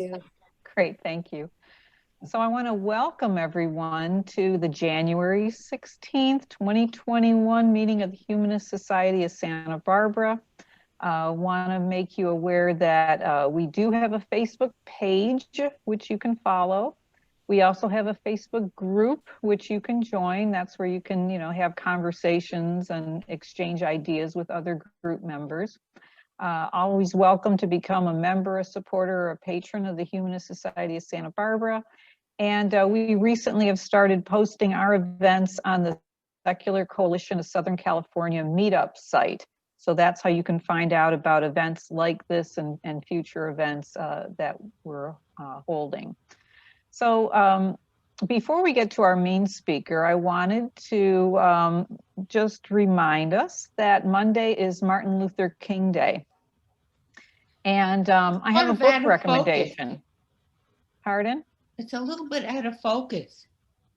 Yeah. Great, thank you. So I want to welcome everyone to the January 16th, 2021 meeting of the Humanist Society of Santa Barbara. Want to make you aware that we do have a Facebook page, which you can follow. We also have a Facebook group, which you can join. That's where you can, have conversations and exchange ideas with other group members. Always welcome to become a member, a supporter, or a patron of the Humanist Society of Santa Barbara. And we recently have started posting our events on the Secular Coalition of Southern California meetup site. So that's how you can find out about events like this and future events that we're holding. So before we get to our main speaker, I wanted to just remind us that Monday is Martin Luther King Day. And I have a book recommendation. Pardon? It's a little bit out of focus.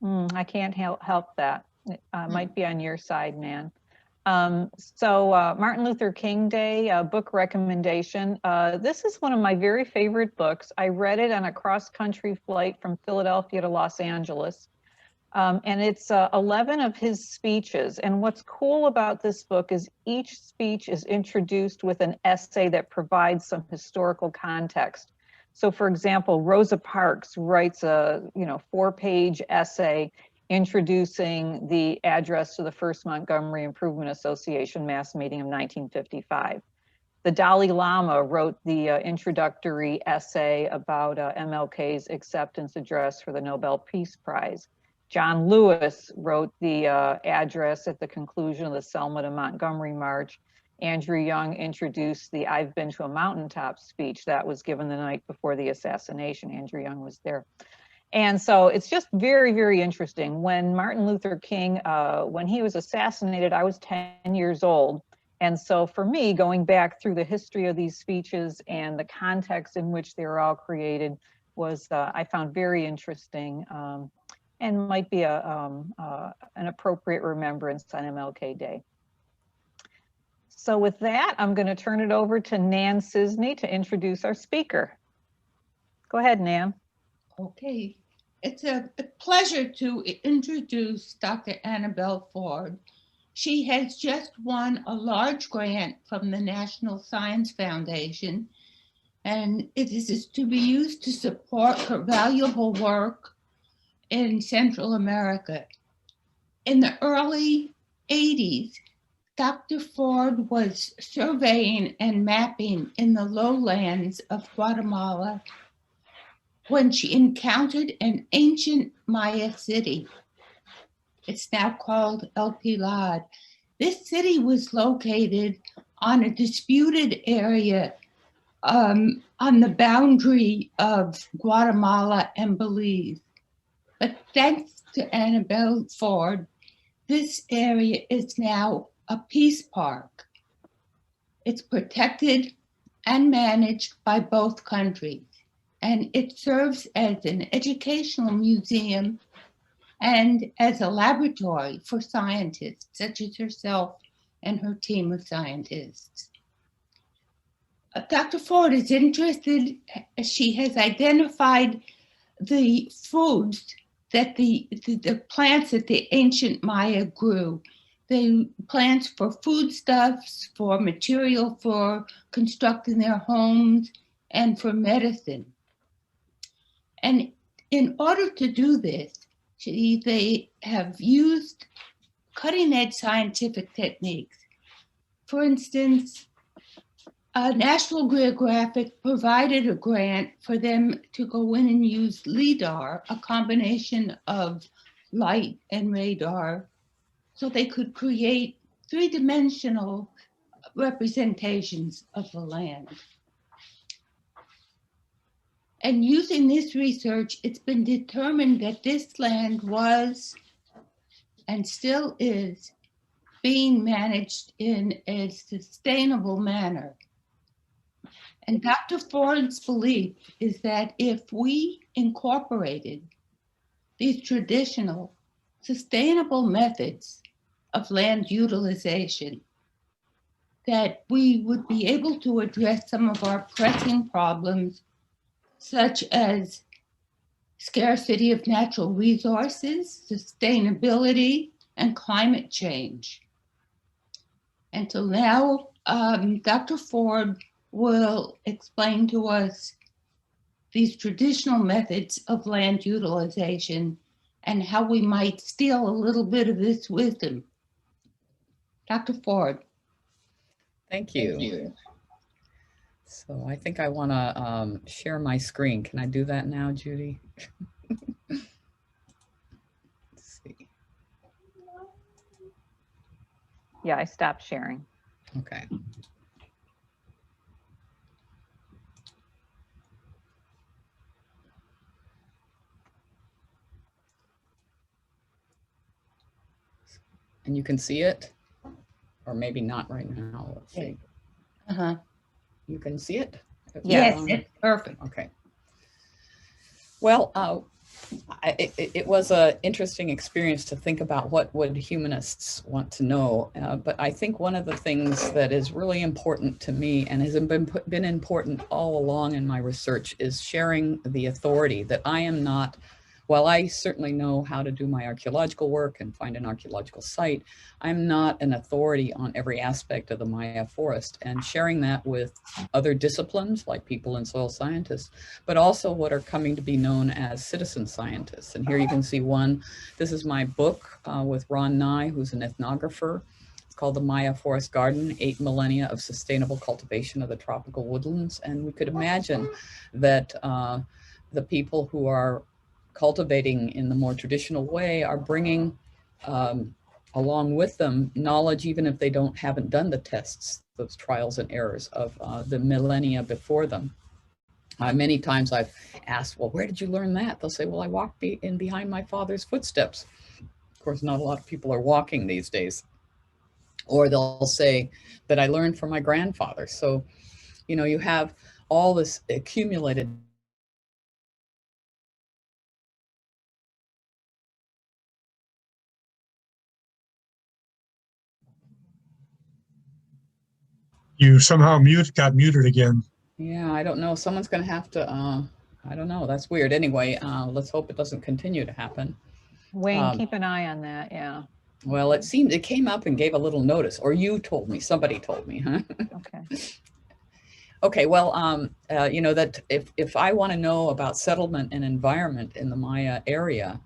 I can't help that. It might be on your side, man. So Martin Luther King Day, book recommendation. This is one of my very favorite books. I read it on a cross-country flight from Philadelphia to Los Angeles. And it's 11 of his speeches. And what's cool about this book is each speech is introduced with an essay that provides some historical context. So for example, Rosa Parks writes a 4-page essay introducing the address to the First Montgomery Improvement Association mass meeting of 1955. The Dalai Lama wrote the introductory essay about MLK's acceptance address for the Nobel Peace Prize. John Lewis wrote the address at the conclusion of the Selma to Montgomery March. Andrew Young introduced the I've Been to a Mountaintop speech that was given the night before the assassination. Andrew Young was there. And so it's just very, very interesting. When Martin Luther King, when he was assassinated, I was 10 years old. And so for me, going back through the history of these speeches and the context in which they were all created was, I found very interesting. And might be an appropriate remembrance on MLK Day. So with that, I'm going to turn it over to Nan Cisney to introduce our speaker. Go ahead, Nan. Okay, it's a pleasure to introduce Dr. Annabelle Ford. She has just won a large grant from the National Science Foundation, and it is to be used to support her valuable work in Central America. In the early 80s, Dr. Ford was surveying and mapping in the lowlands of Guatemala when she encountered an ancient Maya city. It's now called El Pilar. This city was located on a disputed area on the boundary of Guatemala and Belize. But thanks to Annabelle Ford, this area is now a peace park. It's protected and managed by both countries, and it serves as an educational museum and as a laboratory for scientists such as herself and her team of scientists. Dr. Ford is interested, she has identified the foods that the plants that the ancient Maya grew. The plants for foodstuffs, for material for constructing their homes, and for medicine. And in order to do this, they have used cutting-edge scientific techniques. For instance, National Geographic provided a grant for them to go in and use LIDAR, a combination of light and radar, so they could create three-dimensional representations of the land. And using this research, it's been determined that this land was, and still is, being managed in a sustainable manner. And Dr. Ford's belief is that if we incorporated these traditional, sustainable methods of land utilization, that we would be able to address some of our pressing problems, such as scarcity of natural resources, sustainability, and climate change. And so now Dr. Ford will explain to us these traditional methods of land utilization and how we might steal a little bit of this wisdom. Dr. Ford. Thank you. So I think I want to share my screen. Can I do that now, Judy? Let's see. Yeah, I stopped sharing. Okay. And you can see it, or maybe not right now. Let's see. Uh-huh. You can see it? Yes, it's perfect. Okay. Well, it was an interesting experience to think about what would humanists want to know. But I think one of the things that is really important to me and has been important all along in my research is sharing the authority that I am not. While I certainly know how to do my archaeological work and find an archaeological site, I'm not an authority on every aspect of the Maya forest, and sharing that with other disciplines like people and soil scientists, but also what are coming to be known as citizen scientists. And here you can see one. This is my book with Ron Nye, who's an ethnographer. It's called The Maya Forest Garden, 8 Millennia of Sustainable Cultivation of the Tropical Woodlands. And we could imagine that the people who are cultivating in the more traditional way are bringing along with them knowledge, even if they haven't done the tests, those trials and errors of the millennia before them. Many times I've asked, well, where did you learn that? They'll say, well, I walked in behind my father's footsteps. Of course, not a lot of people are walking these days. Or they'll say that I learned from my grandfather. So, you know, you have all this accumulated You somehow got muted again. Yeah, I don't know. Someone's going to have to, I don't know. That's weird. Anyway, let's hope it doesn't continue to happen. Wayne, keep an eye on that. Yeah. Well, it came up and gave a little notice, or you told me, somebody told me, huh? Okay. Okay, well, you know, that if I want to know about settlement and environment in the Maya area,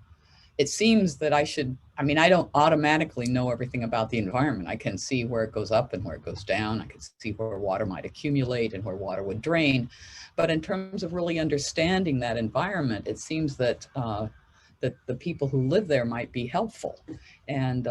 it seems that I mean, I don't automatically know everything about the environment. I can see where it goes up and where it goes down. I can see where water might accumulate and where water would drain. But in terms of really understanding that environment, it seems that that the people who live there might be helpful. And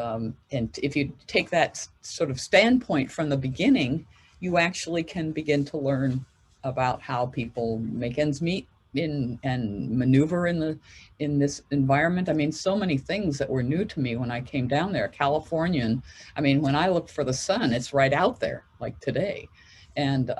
if you take that sort of standpoint from the beginning, you actually can begin to learn about how people make ends meet and maneuver in this environment. I mean, so many things that were new to me when I came down there. Californian, I mean, when I look for the sun, it's right out there, like today. And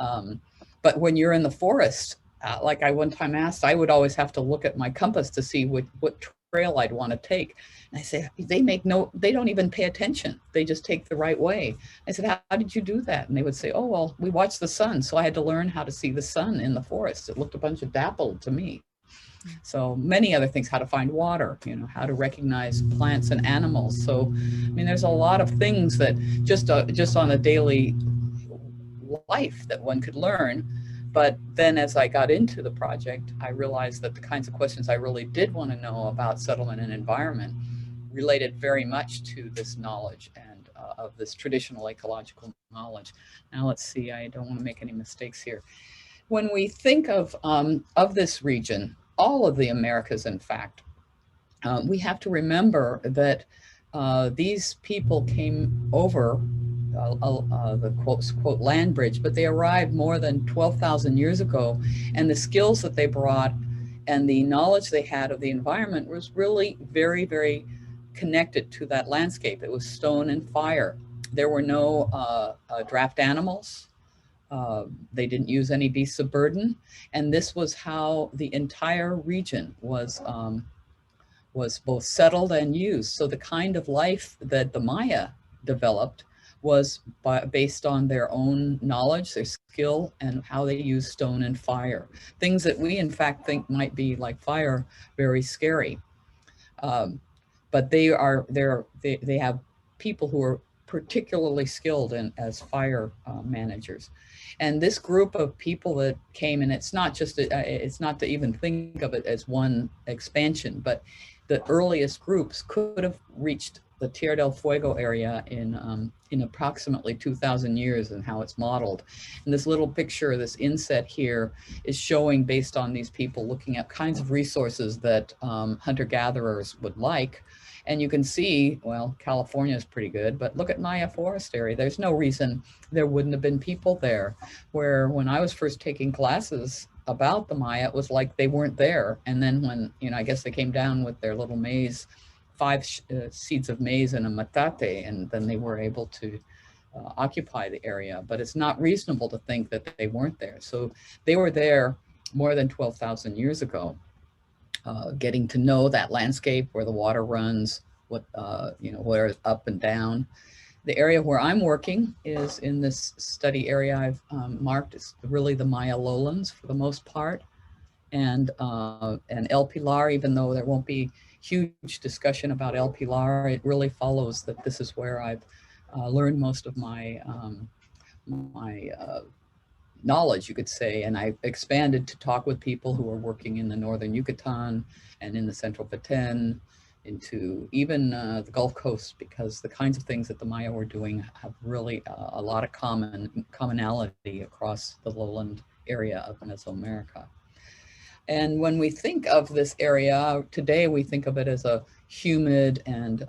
but when you're in the forest, like I one time asked, I would always have to look at my compass to see what trail I'd want to take. And I say, they don't even pay attention. They just take the right way. I said, how did you do that? And they would say, oh, well, we watch the sun. So I had to learn how to see the sun in the forest. It looked a bunch of dappled to me. So many other things, how to find water, you know, how to recognize plants and animals. So, I mean, there's a lot of things that just on a daily life that one could learn. But then as I got into the project, I realized that the kinds of questions I really did want to know about settlement and environment related very much to this knowledge and of this traditional ecological knowledge. Now let's see, I don't want to make any mistakes here. When we think of this region, all of the Americas, in fact, we have to remember that these people came over the quote land bridge, but they arrived more than 12,000 years ago, and the skills that they brought and the knowledge they had of the environment was really very, very connected to that landscape. It was stone and fire. There were no draft animals. They didn't use any beasts of burden, and this was how the entire region was both settled and used. So the kind of life that the Maya developed was based on their own knowledge, their skill, and how they use stone and fire. Things that we in fact think might be like fire, very scary. But they have people who are particularly skilled in as fire managers. And this group of people that came, and it's not to even think of it as one expansion, but the earliest groups could have reached the Tierra del Fuego area in approximately 2,000 years, and how it's modeled. And this little picture, this inset here, is showing, based on these people looking at kinds of resources that hunter-gatherers would like. And you can see, well, California is pretty good, but look at Maya forest area. There's no reason there wouldn't have been people there. Where when I was first taking classes about the Maya, it was like they weren't there. And then when, I guess they came down with their little maize, 5 seeds of maize and a metate, and then they were able to occupy the area. But it's not reasonable to think that they weren't there. So they were there more than 12,000 years ago. Getting to know that landscape where the water runs, where it's up and down. The area where I'm working is in this study area I've marked. It's really the Maya lowlands for the most part. And El Pilar, even though there won't be huge discussion about El Pilar, it really follows that this is where I've learned most of my knowledge, you could say, and I expanded to talk with people who are working in the northern Yucatan and in the central Petén, into even the Gulf Coast, because the kinds of things that the Maya were doing have really a lot of commonality across the lowland area of Meso-America. And when we think of this area today, we think of it as a humid and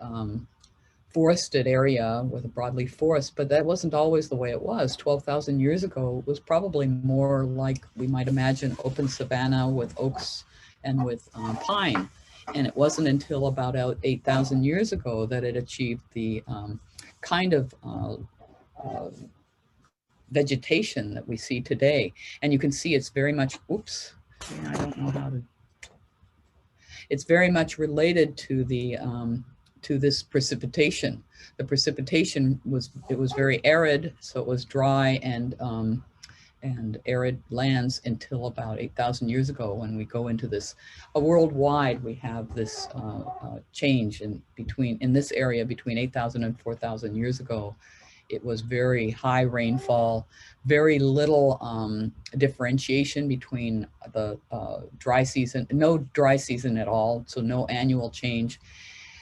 forested area with a broadleaf forest, but that wasn't always the way it was. 12,000 years ago, it was probably more like we might imagine open savanna with oaks and with pine. And it wasn't until about 8,000 years ago that it achieved the kind of vegetation that we see today. And you can see it's very much, I don't know how to, it's very much related to the to this precipitation. The precipitation was very arid, so it was dry and arid lands until about 8,000 years ago, when we go into this worldwide. We have this change in this area between 8,000 and 4,000 years ago. It was very high rainfall, very little differentiation between the dry season, no dry season at all, so no annual change.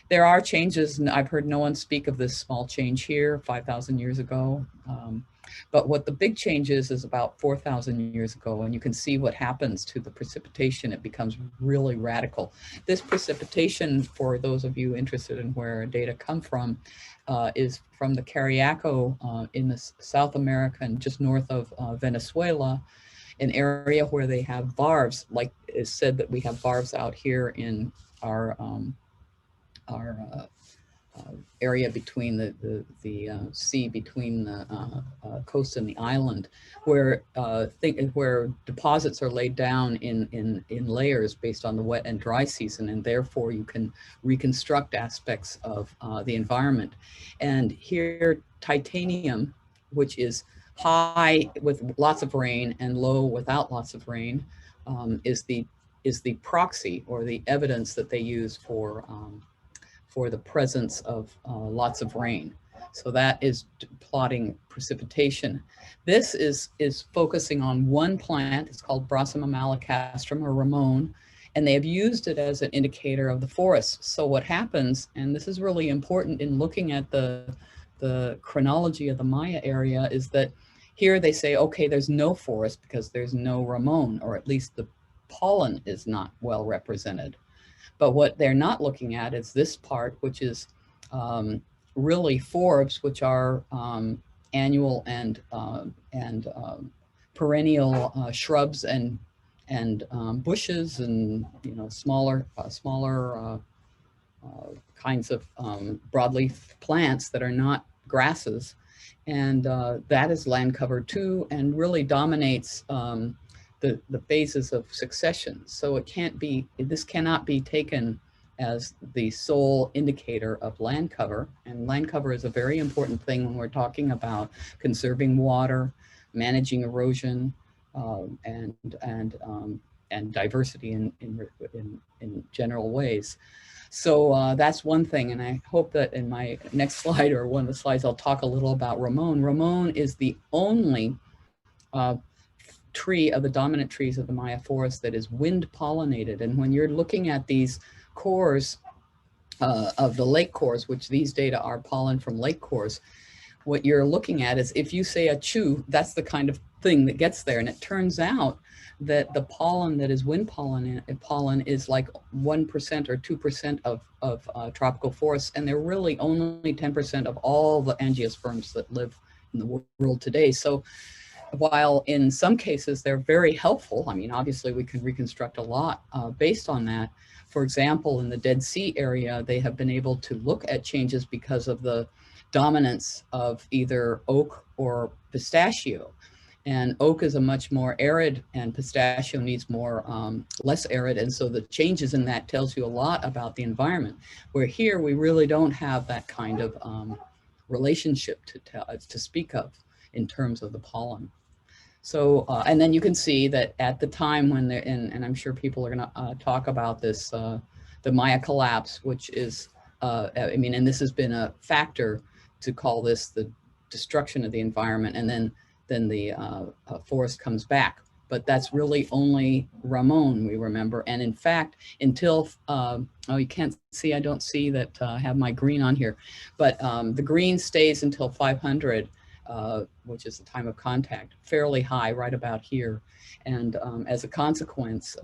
There are changes, and I've heard no one speak of this small change here 5,000 years ago. But what the big change is about 4,000 years ago, and you can see what happens to the precipitation. It becomes really radical. This precipitation, for those of you interested in where data come from, is from the Cariaco in the South America and just north of Venezuela, an area where they have varves, like it's said that we have varves out here in our area between the sea between the coast and the island, where deposits are laid down in layers based on the wet and dry season, and therefore you can reconstruct aspects of the environment. And here, titanium, which is high with lots of rain and low without lots of rain, is the proxy or the evidence that they use for the presence of lots of rain. So that is plotting precipitation. This is focusing on one plant. It's called Brossum amalacastrum, or Ramon, and they have used it as an indicator of the forest. So what happens, and this is really important in looking at the chronology of the Maya area, is that here they say, okay, there's no forest because there's no Ramon, or at least the pollen is not well represented. But what they're not looking at is this part, which is really forbs, which are annual and perennial shrubs and bushes, and smaller kinds of broadleaf plants that are not grasses, and that is land covered too, and really dominates the phases of succession. So this cannot be taken as the sole indicator of land cover. And land cover is a very important thing when we're talking about conserving water, managing erosion, and diversity in general ways. So that's one thing, and I hope that in my next slide or one of the slides, I'll talk a little about Ramon. Ramon is the only tree of the dominant trees of the Maya forest that is wind pollinated. And when you're looking at these cores of the lake cores, which these data are pollen from lake cores, what you're looking at is if you say a chew, that's the kind of thing that gets there. And it turns out that the pollen that is wind pollen is like 1% or 2% of tropical forests, and they're really only 10% of all the angiosperms that live in the world today. So while in some cases they're very helpful, I mean, obviously we can reconstruct a lot based on that. For example, in the Dead Sea area, they have been able to look at changes because of the dominance of either oak or pistachio. And oak is a much more arid, and pistachio needs more less arid. And so the changes in that tells you a lot about the environment, where here we really don't have that kind of relationship to speak of in terms of the pollen. So, and then you can see that at the time when they're in, and I'm sure people are gonna talk about this, the Maya collapse, which is, I mean, and this has been a factor to call this the destruction of the environment, and then the forest comes back. But that's really only Ramon, we remember. And in fact, until, oh, you can't see, I don't see that I have my green on here, but the green stays until 500, which is the time of contact, fairly high, right about here. And as a consequence,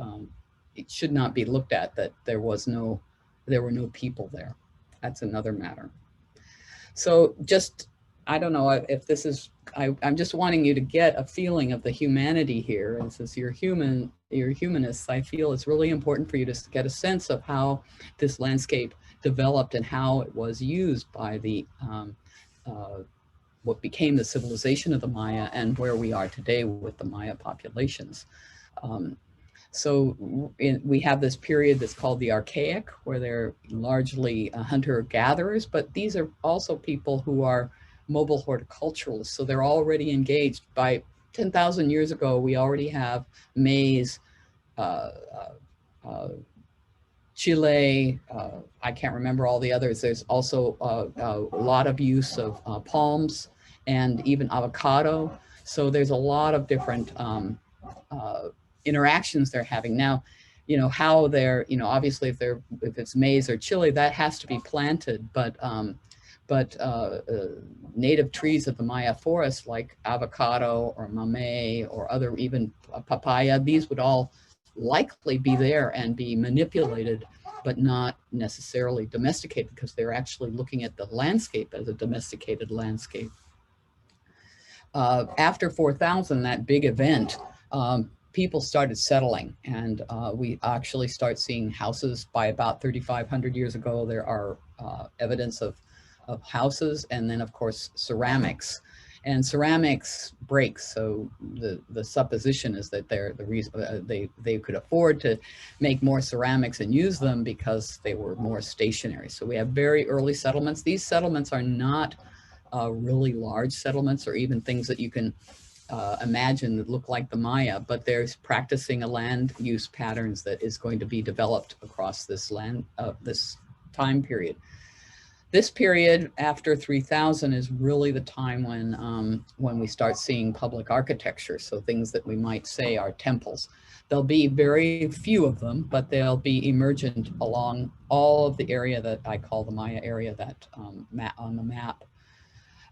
it should not be looked at that there were no people there. That's another matter. So just, I don't know if this is, I'm just wanting you to get a feeling of the humanity here. And since you're humanists, I feel it's really important for you to get a sense of how this landscape developed and how it was used by the, what became the civilization of the Maya and where we are today with the Maya populations. So we have this period that's called the Archaic, where they're largely hunter-gatherers, but these are also people who are mobile horticulturalists. So they're already engaged. By 10,000 years ago, we already have maize, Chile, I can't remember all the others. There's also a lot of use of palms and even avocado. So there's a lot of different interactions they're having. Now, you know, how they're, you know, obviously if it's maize or chili, that has to be planted, but native trees of the Maya forest like avocado or mamey or other, even papaya, these would all likely be there and be manipulated, but not necessarily domesticated, because they're actually looking at the landscape as a domesticated landscape. After 4000, that big event, people started settling, and we actually start seeing houses. By about 3,500 years ago, there are evidence of houses, and then of course ceramics. And ceramics breaks, so the supposition is that they're the reason they could afford to make more ceramics and use them because they were more stationary. So we have very early settlements. These settlements are not really large settlements or even things that you can imagine that look like the Maya, but there's practicing a land use patterns that is going to be developed across this this time period. This period after 3000 is really the time when we start seeing public architecture. So things that we might say are temples. There'll be very few of them, but they'll be emergent along all of the area that I call the Maya area, that on the map.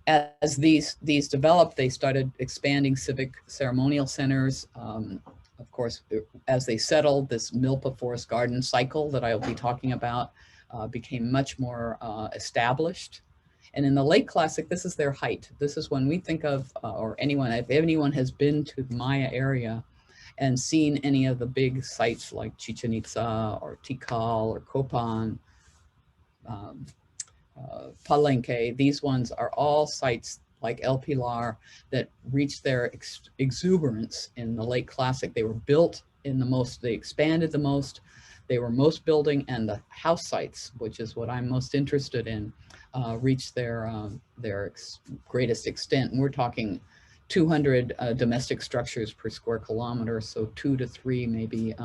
As these developed, they started expanding civic ceremonial centers. Of course, as they settled, this Milpa forest garden cycle that I will be talking about became much more established. And in the Lake Classic, this is their height. This is when we think of, or anyone, if anyone has been to the Maya area and seen any of the big sites like Chichen Itza or Tikal or Copan, Palenque, these ones are all sites like El Pilar that reached their exuberance in the Lake Classic. They were built in the most, they expanded the most, they were most building, and the house sites, which is what I'm most interested in, reached their greatest extent. And we're talking 200 domestic structures per square kilometer, so 2 to 3 maybe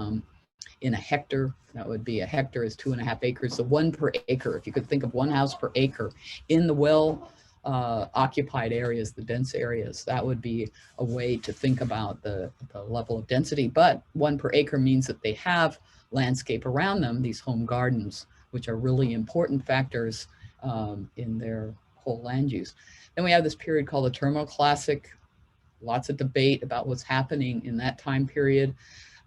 in a hectare. That would be, a hectare is 2.5 acres, so 1 per acre. If you could think of 1 house per acre in the well occupied areas, the dense areas, that would be a way to think about the level of density. But 1 per acre means that they have landscape around them, these home gardens, which are really important factors in their whole land use. Then we have this period called the Turmoil Classic. Lots of debate about what's happening in that time period.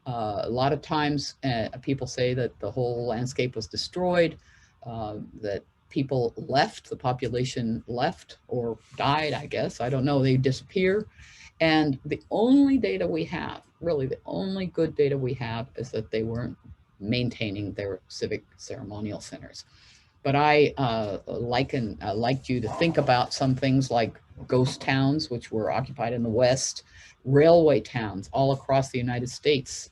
A lot of times people say that the whole landscape was destroyed, that people left, the population left or died, I guess. I don't know, they disappear. And the only data we have, really the only good data we have, is that they weren't maintaining their civic ceremonial centers. But I liked you to think about some things like ghost towns, which were occupied in the West. Railway towns all across the United States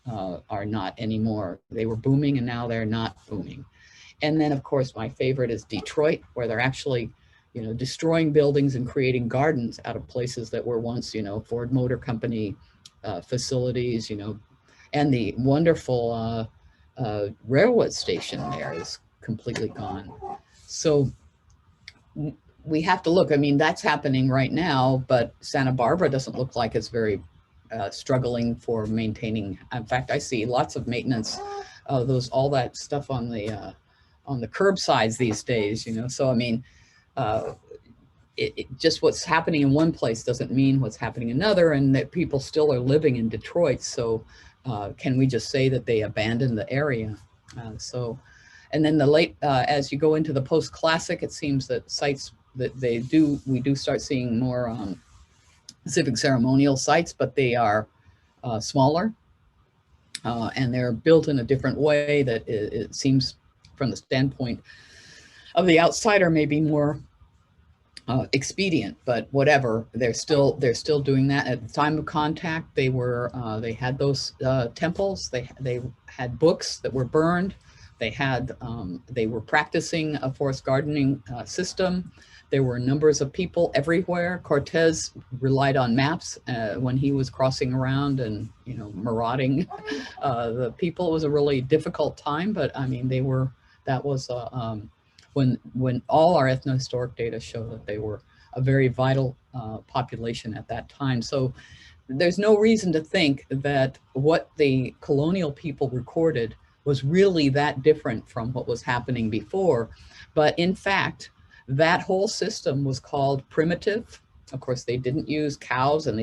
are not anymore. They were booming and now they're not booming. And then of course, my favorite is Detroit, where they're actually, destroying buildings and creating gardens out of places that were once, Ford Motor Company facilities, and the wonderful railroad station there is completely gone. So we have to look. I mean, that's happening right now, but Santa Barbara doesn't look like it's very struggling for maintaining. In fact, I see lots of maintenance, all that stuff on the curbsides these days. So I mean, just what's happening in one place doesn't mean what's happening in another, and that people still are living in Detroit. So can we just say that they abandoned the area? And then as you go into the post-classic, it seems that sites that we do start seeing more civic ceremonial sites, but they are smaller and they're built in a different way that it seems from the standpoint of the outsider may be more expedient, but whatever, they're still doing that. At the time of contact, they had those temples, they had books that were burned. They were practicing a forest gardening system. There were numbers of people everywhere. Cortez relied on maps when he was crossing around and, marauding the people. It was a really difficult time, but I mean, that was when all our ethnohistoric data show that they were a very vital population at that time. So there's no reason to think that what the colonial people recorded was really that different from what was happening before. But in fact, that whole system was called primitive. Of course, they didn't use cows, and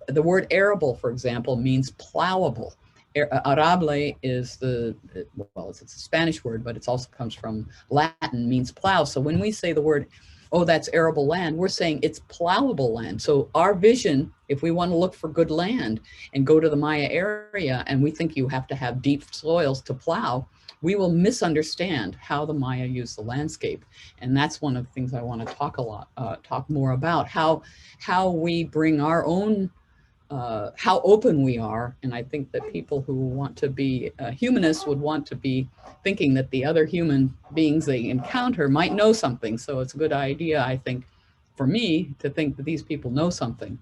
the word arable, for example, means plowable. Arable is it's a Spanish word, but it also comes from Latin, means plow. So when we say the word, oh, that's arable land, we're saying it's plowable land. So our vision, if we want to look for good land and go to the Maya area, and we think you have to have deep soils to plow, we will misunderstand how the Maya used the landscape. And that's one of the things I want to talk more about, how we bring our own, how open we are. And I think that people who want to be humanists would want to be thinking that the other human beings they encounter might know something. So it's a good idea, I think, for me to think that these people know something.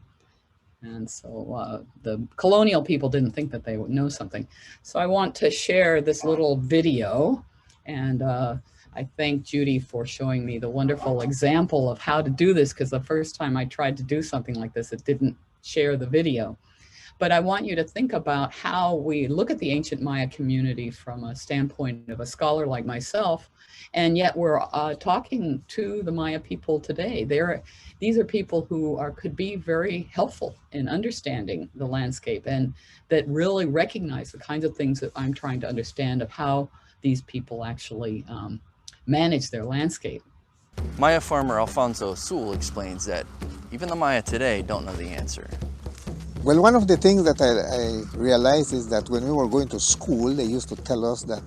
And so the colonial people didn't think that they would know something. So I want to share this little video, and I thank Judy for showing me the wonderful example of how to do this, because the first time I tried to do something like this, it didn't share the video. But I want you to think about how we look at the ancient Maya community from a standpoint of a scholar like myself, and yet we're talking to the Maya people today. These are people who could be very helpful in understanding the landscape, and that really recognize the kinds of things that I'm trying to understand of how these people actually manage their landscape. Maya farmer Alfonso Sewell explains that even the Maya today don't know the answer. Well, one of the things that I realized is that when we were going to school, they used to tell us that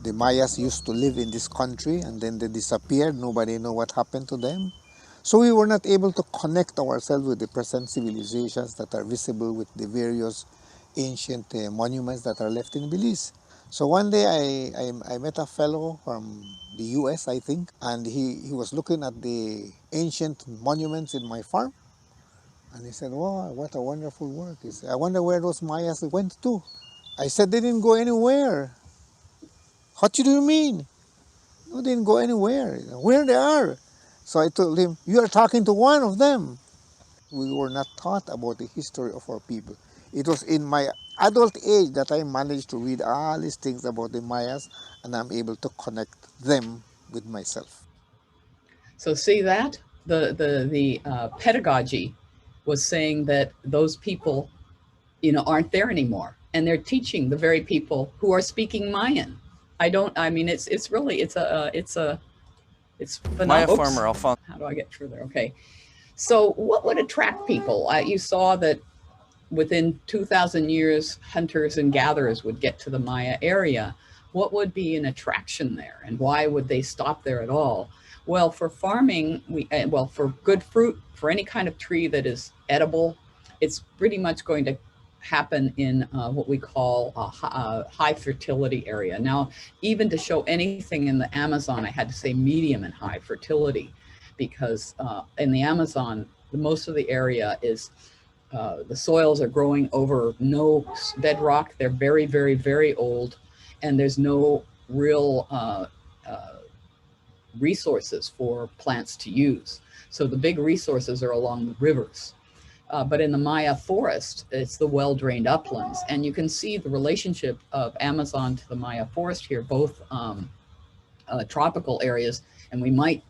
the Mayas used to live in this country and then they disappeared. Nobody knew what happened to them. So we were not able to connect ourselves with the present civilizations that are visible with the various ancient monuments that are left in Belize. So one day I met a fellow from the US, I think, and he was looking at the ancient monuments in my farm. And he said, wow, what a wonderful work. He said, I wonder where those Mayas went to. I said, they didn't go anywhere. What do you mean? No, they didn't go anywhere. Where they are? So I told him, you are talking to one of them. We were not taught about the history of our people. It was in my adult age that I managed to read all these things about the Mayas, and I'm able to connect them with myself. So see that? The pedagogy was saying that those people, aren't there anymore. And they're teaching the very people who are speaking Mayan. I mean, it's really, it's Maya phenomenal. farmer Alfonso. How do I get further? Okay. So what would attract people? You saw that within 2,000 years, hunters and gatherers would get to the Maya area. What would be an attraction there, and why would they stop there at all? Well, for farming, for good fruit, for any kind of tree that is edible, it's pretty much going to happen in what we call a high fertility area. Now, even to show anything in the Amazon, I had to say medium and high fertility, because in the Amazon, most of the area is the soils are growing over no bedrock. They're very, very, very old, and there's no real resources for plants to use. So the big resources are along the rivers. But in the Maya forest, it's the well-drained uplands. And you can see the relationship of Amazon to the Maya forest here, both tropical areas, and we might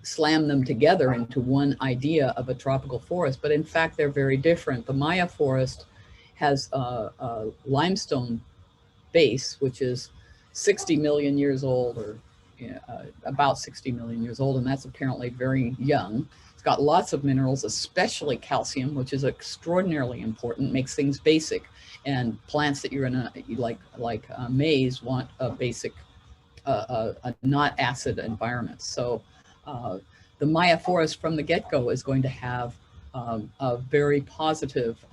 slam them together into one idea of a tropical forest, but in fact, they're very different. The Maya forest has a limestone base, which is 60 million years old, or about 60 million years old, and that's apparently very young. It's got lots of minerals, especially calcium, which is extraordinarily important, makes things basic. And plants that you're in like maize want a basic, a not acid environment. So the Maya forest from the get-go is going to have a very positive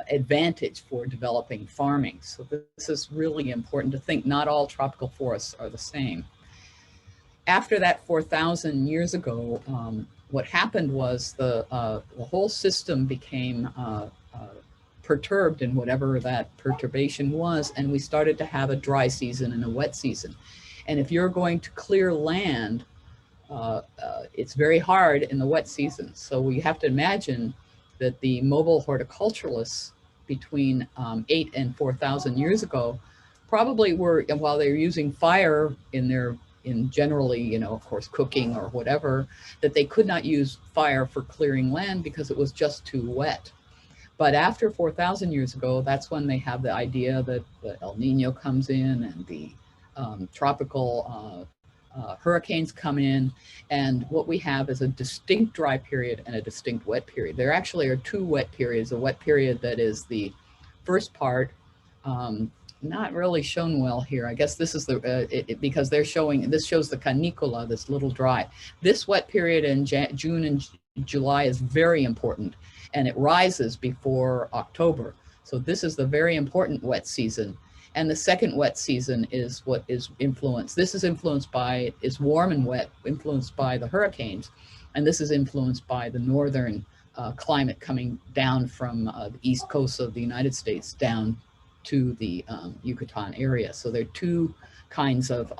advantage for developing farming. So this is really important to think. Not all tropical forests are the same. After that 4,000 years ago, what happened was the whole system became perturbed in whatever that perturbation was, and we started to have a dry season and a wet season. And if you're going to clear land, it's very hard in the wet season. So we have to imagine that the mobile horticulturalists between 8 and 4,000 years ago probably were, while they're using fire in generally, of course, cooking or whatever, that they could not use fire for clearing land because it was just too wet. But after 4,000 years ago, that's when they have the idea that the El Nino comes in and the tropical hurricanes come in, and what we have is a distinct dry period and a distinct wet period. There actually are two wet periods. A wet period that is the first part, not really shown well here. I guess this is because they're showing, this shows the canicula, this little dry. This wet period in June and July is very important, and it rises before October. So this is the very important wet season. And the second wet season is what is influenced. This is influenced by, is warm and wet, influenced by the hurricanes. And this is influenced by the northern climate coming down from the east coast of the United States down to the Yucatan area. So there are two kinds of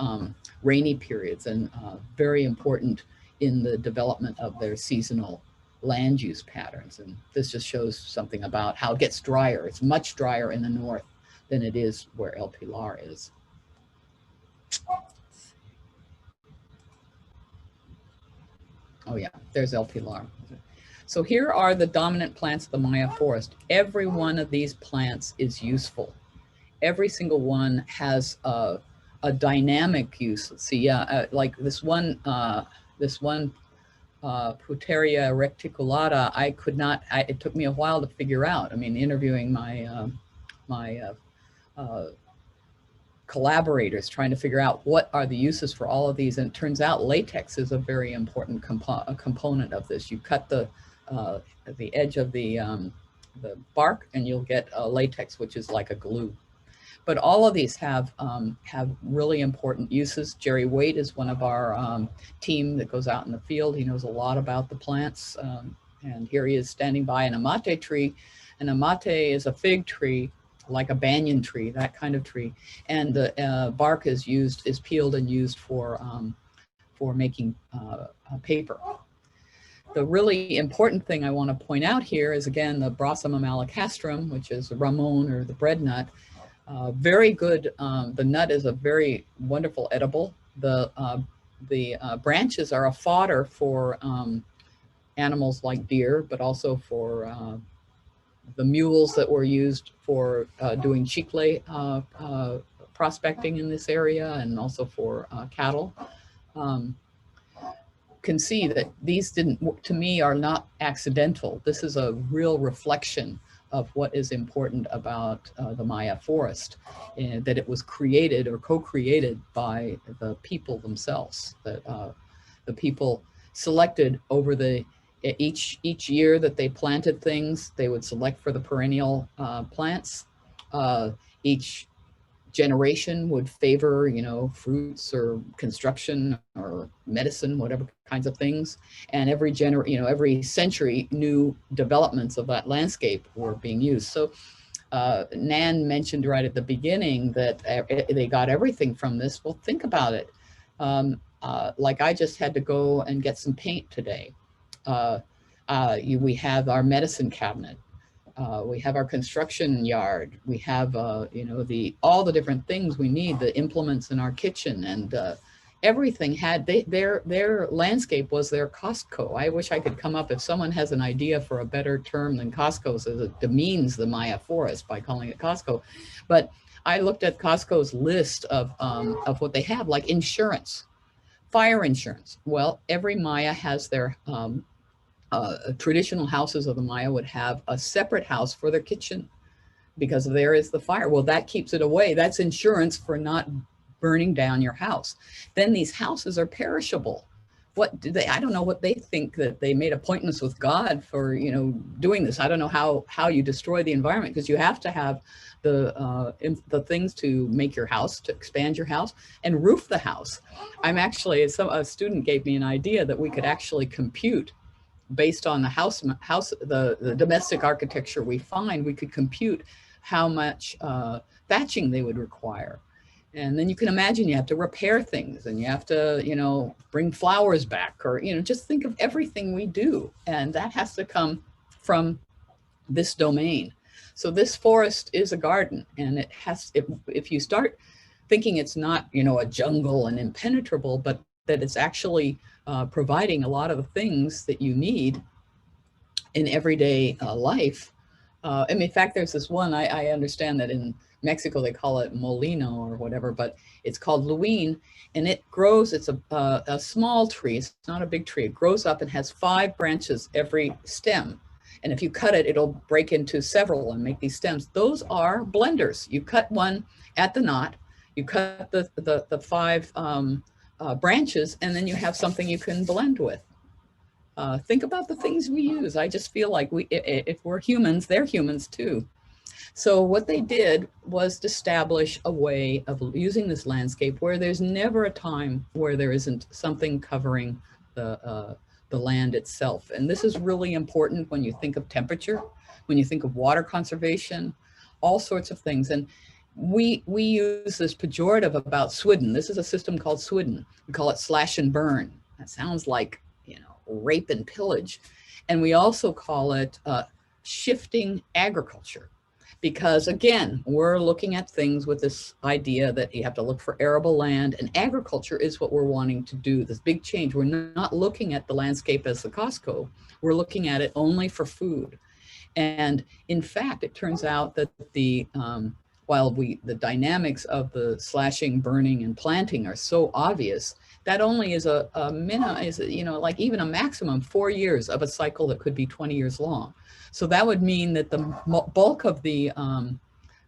rainy periods, and very important in the development of their seasonal land use patterns. And this just shows something about how it gets drier. It's much drier in the north than it is where El Pilar is. Oh yeah, there's El Pilar. So here are the dominant plants of the Maya forest. Every one of these plants is useful. Every single one has a dynamic use. Let's see, like this one Puteria reticulata, I could not, it took me a while to figure out. I mean, interviewing my collaborators, trying to figure out what are the uses for all of these. And it turns out latex is a very important component of this. You cut the edge of the bark and you'll get latex, which is like a glue. But all of these have really important uses. Jerry Waite is one of our team that goes out in the field. He knows a lot about the plants. And here he is standing by an amate tree. An amate is a fig tree, like a banyan tree, that kind of tree. And the bark is peeled and used for making paper. The really important thing I want to point out here is, again, the Brossum amalacastrum, which is the ramon, or the bread nut. Very good. The nut is a very wonderful edible. The branches are a fodder for animals like deer, but also for the mules that were used for doing chicle prospecting in this area, and also for cattle. Can see that these to me, are not accidental. This is a real reflection of what is important about the Maya forest, and that it was created or co-created by the people themselves. That the people selected over each year that they planted things, they would select for the perennial plants. Each generation would favor, fruits or construction or medicine, whatever kinds of things. And every century, new developments of that landscape were being used. So Nan mentioned right at the beginning that they got everything from this. Well, think about it. Like I just had to go and get some paint today. We have our medicine cabinet. We have our construction yard. We have, all the different things we need, the implements in our kitchen, and everything had, their landscape was their Costco. I wish I could come up, if someone has an idea for a better term than Costco, so it demeans the Maya forest by calling it Costco. But I looked at Costco's list of what they have, like insurance, fire insurance. Well, every Maya has their, traditional houses of the Maya would have a separate house for their kitchen because there is the fire. Well, that keeps it away. That's insurance for not burning down your house. Then these houses are perishable. What do they, I don't know what they think, that they made appointments with God for, doing this. I don't know how you destroy the environment, because you have to have the things to make your house, to expand your house, and roof the house. A student gave me an idea that we could actually compute, based on the domestic architecture we find, we could compute how much thatching they would require. And then you can imagine you have to repair things, and you have to, bring flowers back, or, just think of everything we do. And that has to come from this domain. So this forest is a garden, and if you start thinking it's not, a jungle and impenetrable, but that it's actually providing a lot of the things that you need in everyday life. In fact, there's this one, I understand that in Mexico they call it molino or whatever, but it's called luine, and it grows, it's a small tree, it's not a big tree. It grows up and has 5 branches every stem. And if you cut it, it'll break into several and make these stems. Those are blenders. You cut one at the knot, you cut the 5 branches, and then you have something you can blend with. Think about the things we use. I just feel like if we're humans, they're humans too. So what they did was to establish a way of using this landscape where there's never a time where there isn't something covering the land itself. And this is really important when you think of temperature, when you think of water conservation, all sorts of things. And we use this pejorative about swidden. This is a system called swidden. We call it slash and burn. That sounds like, rape and pillage. And we also call it shifting agriculture, because again, we're looking at things with this idea that you have to look for arable land, and agriculture is what we're wanting to do, this big change. We're not looking at the landscape as the Costco. We're looking at it only for food. And in fact, it turns out that while the dynamics of the slashing, burning, and planting are so obvious, that only is like even a maximum 4 years of a cycle that could be 20 years long. So that would mean that the bulk of the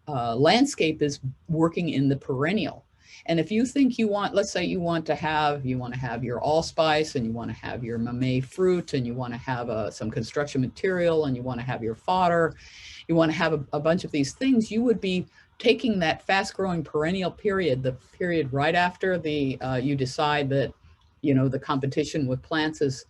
landscape is working in the perennial. And if you think let's say you want to have your allspice, and you want to have your mamey fruit, and you want to have some construction material, and you want to have your fodder, you want to have a bunch of these things, you would be taking that fast growing perennial period, the period right after the you decide that, you know, the competition with plants is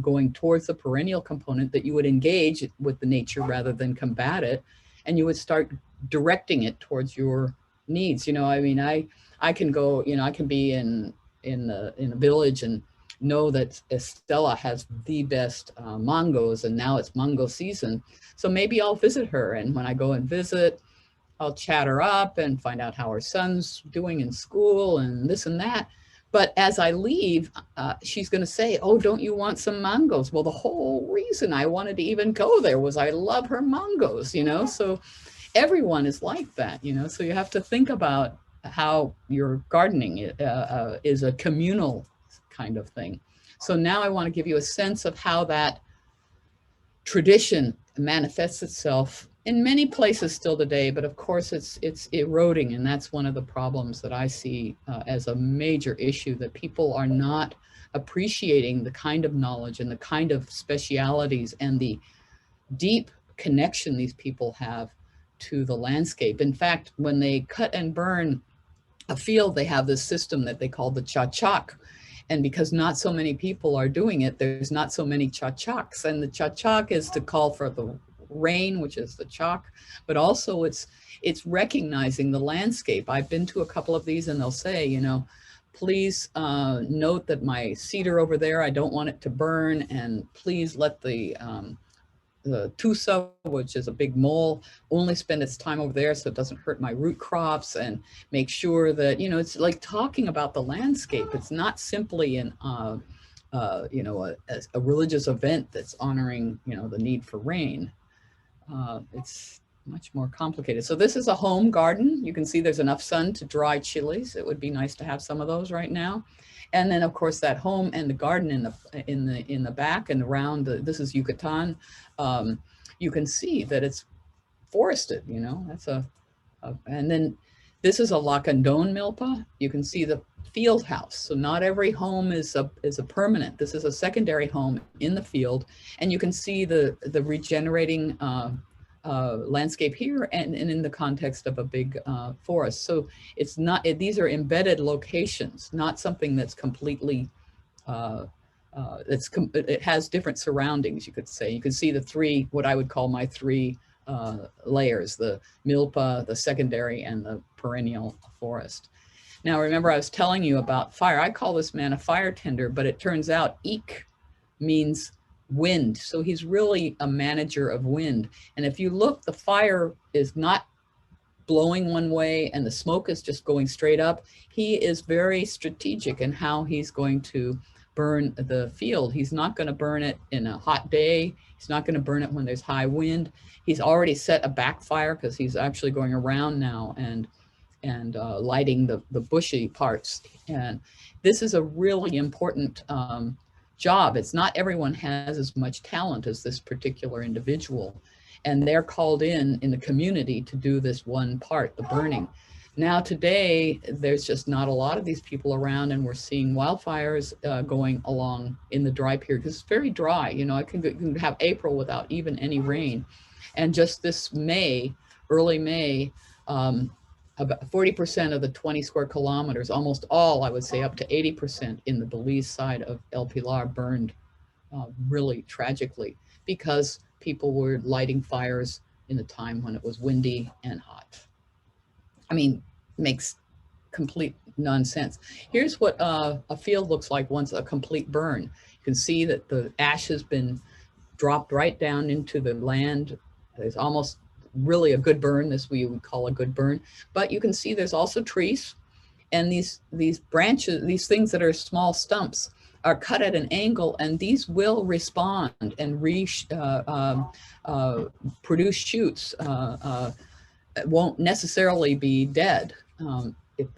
going towards the perennial component, that you would engage with the nature rather than combat it, and you would start directing it towards your needs. You know, I mean, I can go, you know, I can be in a village and know that Estella has the best mangoes, and now it's mango season. So maybe I'll visit her, and when I go and visit, I'll chat her up and find out how her son's doing in school and this and that. But as I leave, she's going to say, "Oh, don't you want some mangoes?" Well, the whole reason I wanted to even go there was I love her mangoes, you know. So everyone is like that, you know. So you have to think about how your gardening is a communal kind of thing. So now I want to give you a sense of how that tradition manifests itself in many places still today, but of course it's eroding, and that's one of the problems that I see as a major issue, that people are not appreciating the kind of knowledge and the kind of specialities and the deep connection these people have to the landscape. In fact, when they cut and burn a field, they have this system that they call the chachak. And because not so many people are doing it, there's not so many chachaks. And the chachak is to call for the rain, which is the chalk, but also it's recognizing the landscape. I've been to a couple of these, and they'll say, you know, please note that my cedar over there, I don't want it to burn, and please let the tusa, which is a big mole, only spend its time over there so it doesn't hurt my root crops, and make sure that, you know, it's like talking about the landscape. It's not simply an you know, a religious event that's honoring, you know, the need for rain. It's much more complicated. So this is a home garden. You can see there's enough sun to dry chilies. It would be nice to have some of those right now. And then of course that home and the garden in the back and around this is Yucatan. You can see that it's forested, you know. That's and then this is a lacandon milpa. You can see the field house. So not every home is a permanent. This is a secondary home in the field, and you can see the regenerating landscape here, and in the context of a big forest. So it's not, these are embedded locations, not something that's completely, it has different surroundings, you could say. You can see the three, what I would call my three layers, the milpa, the secondary, and the perennial forest. Now, remember I was telling you about fire. I call this man a fire tender, but it turns out ik means wind. So he's really a manager of wind. And if you look, the fire is not blowing one way and the smoke is just going straight up. He is very strategic in how he's going to burn the field. He's not going to burn it in a hot day. He's not going to burn it when there's high wind. He's already set a backfire because he's actually going around now and lighting the bushy parts. And this is a really important job. It's not everyone has as much talent as this particular individual, and they're called in the community to do this one part, the burning. Now today, there's just not a lot of these people around, and we're seeing wildfires going along in the dry period, because it's very dry. You know, I can have April without even any rain. And just this May, early May, about 40% of the 20 square kilometers, almost all, I would say up to 80% in the Belize side of El Pilar burned really tragically, because people were lighting fires in a time when it was windy and hot. I mean, makes complete nonsense. Here's what a field looks like once a complete burn. You can see that the ash has been dropped right down into the land. There's almost really a good burn, this we would call a good burn. But you can see there's also trees, and these branches, these things that are small stumps, are cut at an angle, and these will respond and produce shoots. It won't necessarily be dead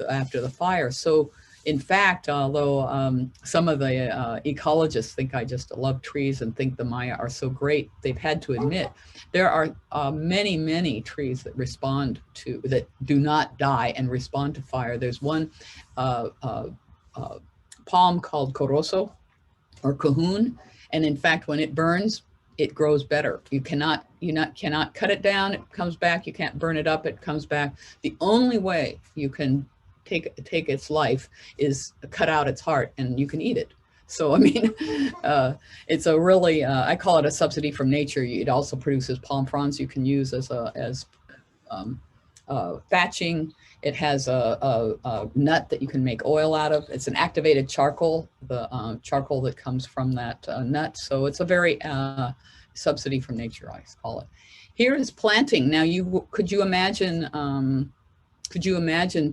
after the fire. So in fact, although some of the ecologists think I just love trees and think the Maya are so great, they've had to admit there are many, many trees that respond to, that do not die and respond to fire. There's one palm called corozo or cahoon, and in fact, when it burns, it grows better. You cannot cut it down, it comes back. You can't burn it up, it comes back. The only way you can take its life is cut out its heart, and you can eat it. So I mean, it's a really I call it a subsidy from nature. It also produces palm fronds you can use as thatching. It has a nut that you can make oil out of. It's an activated charcoal, the charcoal that comes from that nut. So it's a very subsidy from nature, I call it. Here is planting. Now, could you imagine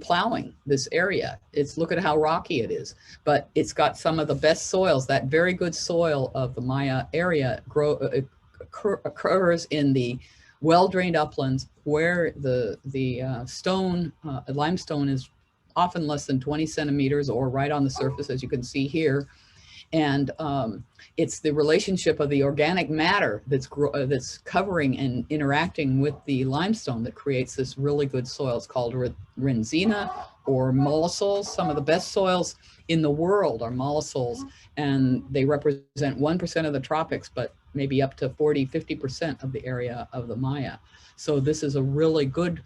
plowing this area? Look at how rocky it is, but it's got some of the best soils. That very good soil of the Maya area occurs in the well-drained uplands where the limestone is often less than 20 centimeters or right on the surface, as you can see here. And it's the relationship of the organic matter that's covering and interacting with the limestone that creates this really good soil. It's called Renzina or mollisols. Some of the best soils in the world are mollisols, and they represent 1% of the tropics, but maybe up to 40–50% of the area of the Maya. So this is a really good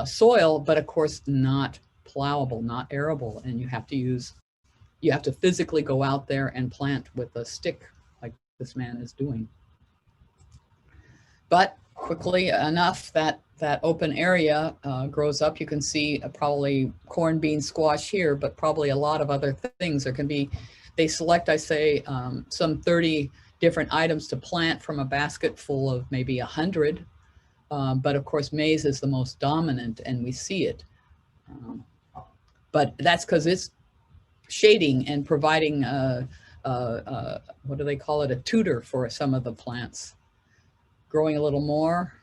soil, but of course not plowable, not arable, and you have to physically go out there and plant with a stick like this man is doing. But quickly enough, that open area grows up. You can see probably corn, bean, squash here, but probably a lot of other things. They select, I say, some 30 different items to plant from a basket full of maybe 100. But of course, maize is the most dominant, and we see it. But that's because it's shading and providing what do they call it, a tutor for some of the plants. Growing a little more,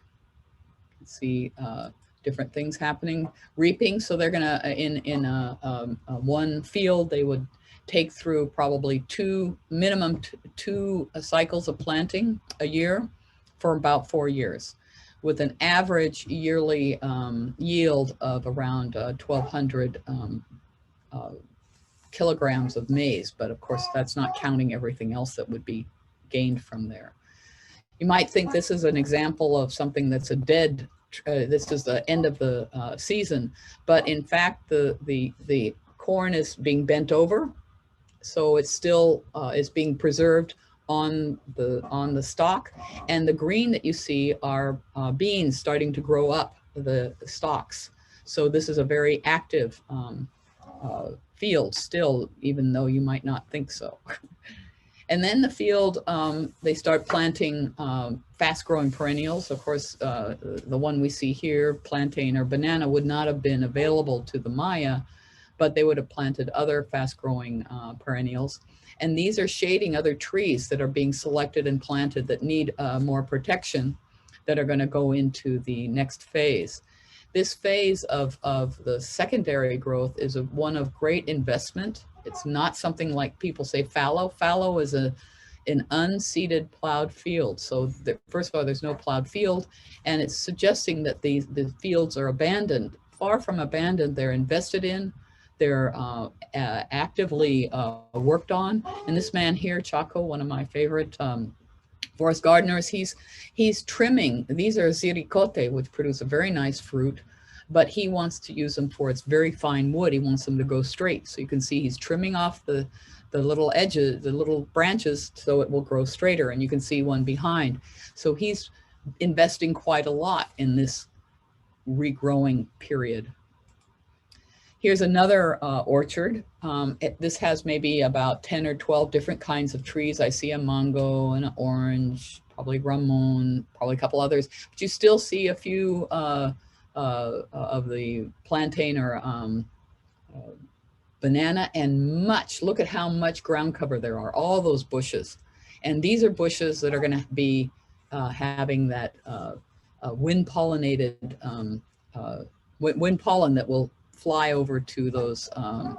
you can see different things happening. Reaping, so they're gonna in one field they would take through probably minimum two cycles of planting a year for about 4 years, with an average yearly yield of around 1,200 kilograms of maize. But of course, that's not counting everything else that would be gained from there. You might think this is an example of something that's a dead, this is the end of the season, but in fact, the corn is being bent over. So it's still is being preserved on the stalk, and the green that you see are beans starting to grow up the stalks. So this is a very active field still, even though you might not think so. And then the field, they start planting fast-growing perennials. Of course, the one we see here, plantain or banana, would not have been available to the Maya, but they would have planted other fast-growing perennials. And these are shading other trees that are being selected and planted that need more protection, that are going to go into the next phase. This phase of the secondary growth is one of great investment. It's not something like people say fallow. Fallow is an unseeded plowed field. So first of all, there's no plowed field, and it's suggesting that the fields are abandoned. Far from abandoned, they're invested in, they're actively worked on. And this man here, Chaco, one of my favorite forest gardeners, he's trimming. These are ziricote, which produce a very nice fruit, but he wants to use them for its very fine wood. He wants them to go straight. So you can see he's trimming off the little edges, the little branches, so it will grow straighter. And you can see one behind. So he's investing quite a lot in this regrowing period. Here's another orchard. This has maybe about 10 or 12 different kinds of trees. I see a mango and an orange, probably ramon, probably a couple others. But you still see a few of the plantain or banana, and look at how much ground cover there are, all those bushes. And these are bushes that are going to be having that wind pollinated, wind pollen that will fly over to those the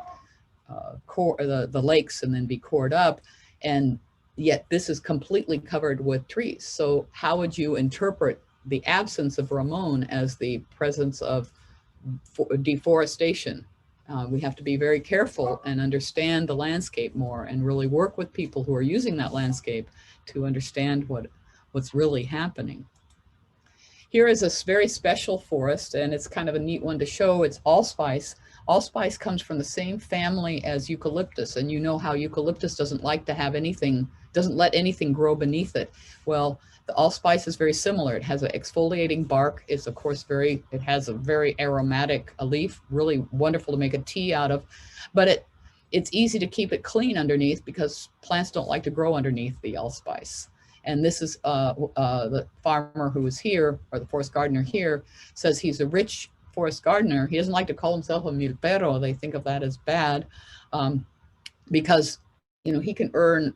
lakes and then be cored up. And yet this is completely covered with trees. So how would you interpret the absence of ramon as the presence of deforestation? We have to be very careful and understand the landscape more, and really work with people who are using that landscape to understand what's really happening. Here is a very special forest, and it's kind of a neat one to show. It's allspice. Allspice comes from the same family as eucalyptus, and you know how eucalyptus doesn't like to have anything, doesn't let anything grow beneath it. Well, the allspice is very similar. It has an exfoliating bark. It's of course it has a very aromatic leaf, really wonderful to make a tea out of, but it's easy to keep it clean underneath because plants don't like to grow underneath the allspice. And this is the farmer who is here, or the forest gardener here, says he's a rich forest gardener. He doesn't like to call himself a milpero. They think of that as bad, because he can earn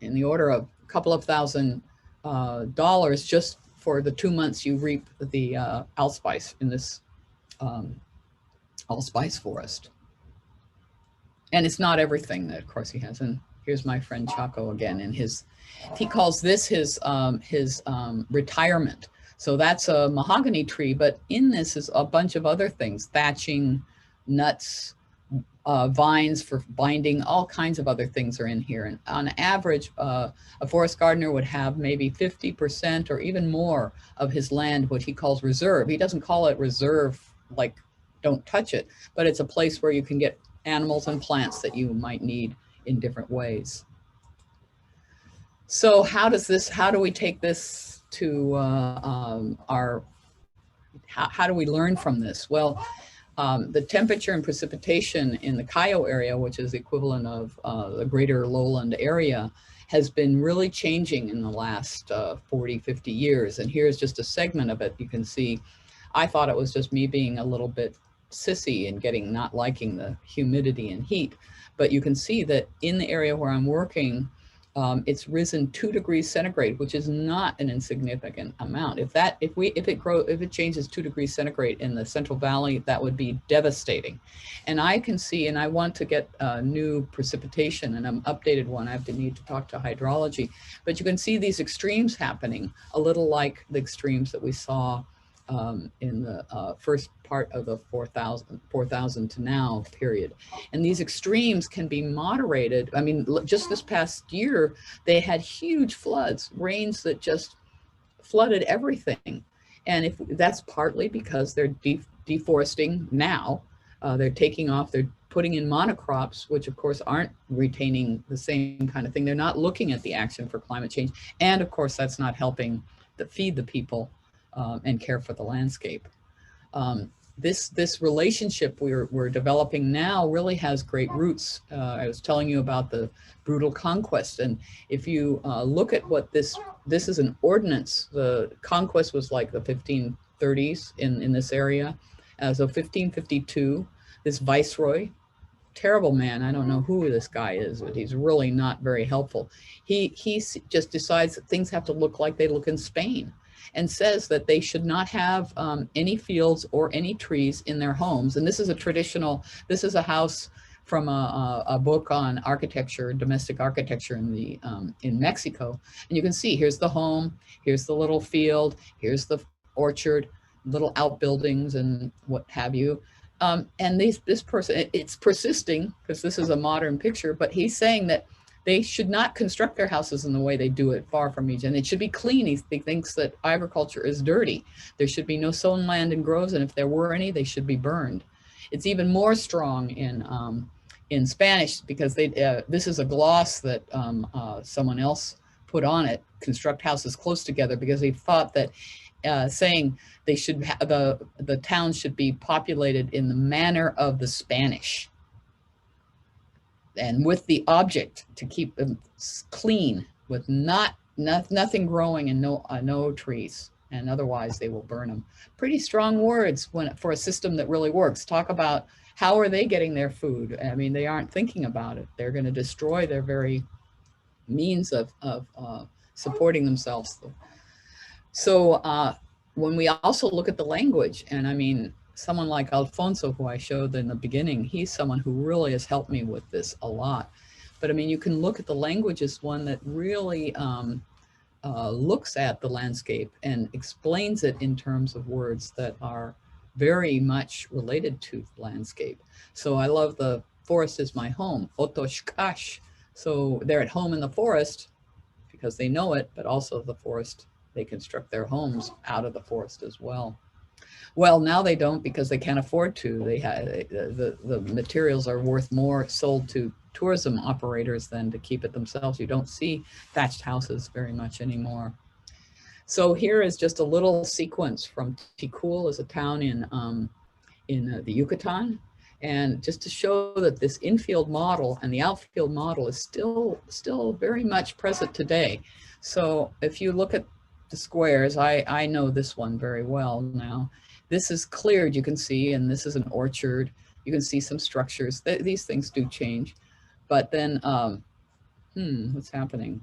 in the order of a couple of $1,000 just for the 2 months you reap the allspice in this allspice forest. And it's not everything that, of course, he has. And here's my friend Chaco again, and he calls this his retirement. So that's a mahogany tree, but in this is a bunch of other things: thatching, nuts, vines for binding, all kinds of other things are in here. And on average, a forest gardener would have maybe 50% or even more of his land, what he calls reserve. He doesn't call it reserve like don't touch it, but it's a place where you can get animals and plants that you might need in different ways. So how do we take this to how do we learn from this? Well, the temperature and precipitation in the Cayo area, which is the equivalent of the greater lowland area, has been really changing in the last 40, 50 years. And here's just a segment of it. You can see, I thought it was just me being a little bit sissy and not liking the humidity and heat. But you can see that in the area where I'm working, it's risen 2 degrees centigrade, which is not an insignificant amount. If it changes 2 degrees centigrade in the Central Valley, that would be devastating. And I can see, and I want to get new precipitation and an updated one. I need to talk to hydrology, but you can see these extremes happening, a little like the extremes that we saw in the first part of the 4,000 to now period. And these extremes can be moderated. I mean, just this past year, they had huge floods, rains that just flooded everything. And if that's partly because they're deforesting now, they're taking off, they're putting in monocrops, which of course aren't retaining the same kind of thing. They're not looking at the action for climate change. And of course, that's not helping to feed the people and care for the landscape. This relationship we're developing now really has great roots. I was telling you about the brutal conquest, and if you look at what this is an ordinance. The conquest was like the 1530s in this area. So 1552, this viceroy, terrible man. I don't know who this guy is, but he's really not very helpful. He just decides that things have to look like they look in Spain, and says that they should not have any fields or any trees in their homes. And this is a house from a book on architecture, domestic architecture in Mexico. And you can see, here's the home, here's the little field, here's the orchard, little outbuildings and what have you. And this person, it's persisting because this is a modern picture, but he's saying that they should not construct their houses in the way they do it, far from each other. It should be clean. He thinks that agriculture is dirty. There should be no sown land in groves, and if there were any, they should be burned. It's even more strong in Spanish because this is a gloss that someone else put on it, construct houses close together, because they thought that saying they should the towns should be populated in the manner of the Spanish, and with the object to keep them clean, with nothing growing and no trees, and otherwise they will burn them. Pretty strong words for a system that really works. Talk about how are they getting their food? I mean, they aren't thinking about it. They're going to destroy their very means of supporting themselves. So when we also look at the language, and I mean, someone like Alfonso, who I showed in the beginning, he's someone who really has helped me with this a lot. But I mean, you can look at the language as one that really looks at the landscape and explains it in terms of words that are very much related to the landscape. So I love the forest is my home, otoshkash. So they're at home in the forest. If because they know it, but also the forest, they construct their homes out of the forest as well. Well, now they don't because they can't afford to. They the materials are worth more sold to tourism operators than to keep it themselves. You don't see thatched houses very much anymore. So here is just a little sequence from Tikul, is a town in the Yucatan. And just to show that this infield model and the outfield model is still very much present today. So if you look at the squares, I know this one very well now. This is cleared, you can see, and this is an orchard. You can see some structures. These things do change. But then, what's happening?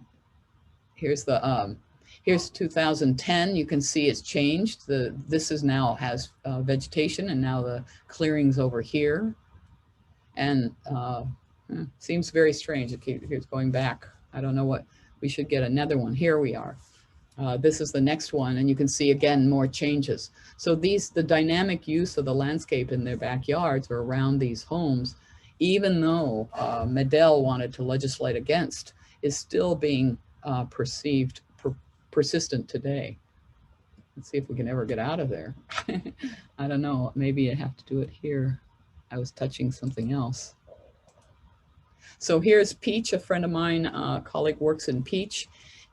Here's 2010. You can see it's changed. This is now has vegetation, and now the clearing's over here. And seems very strange. It keeps going back. I don't know what, we should get another one. Here we are. This is the next one, and you can see again more changes. So the dynamic use of the landscape in their backyards or around these homes, even though Medell wanted to legislate against, is still being persistent today. Let's see if we can ever get out of there. I don't know, maybe I have to do it here. I was touching something else. So here's Peach, a friend of mine, colleague works in Peach.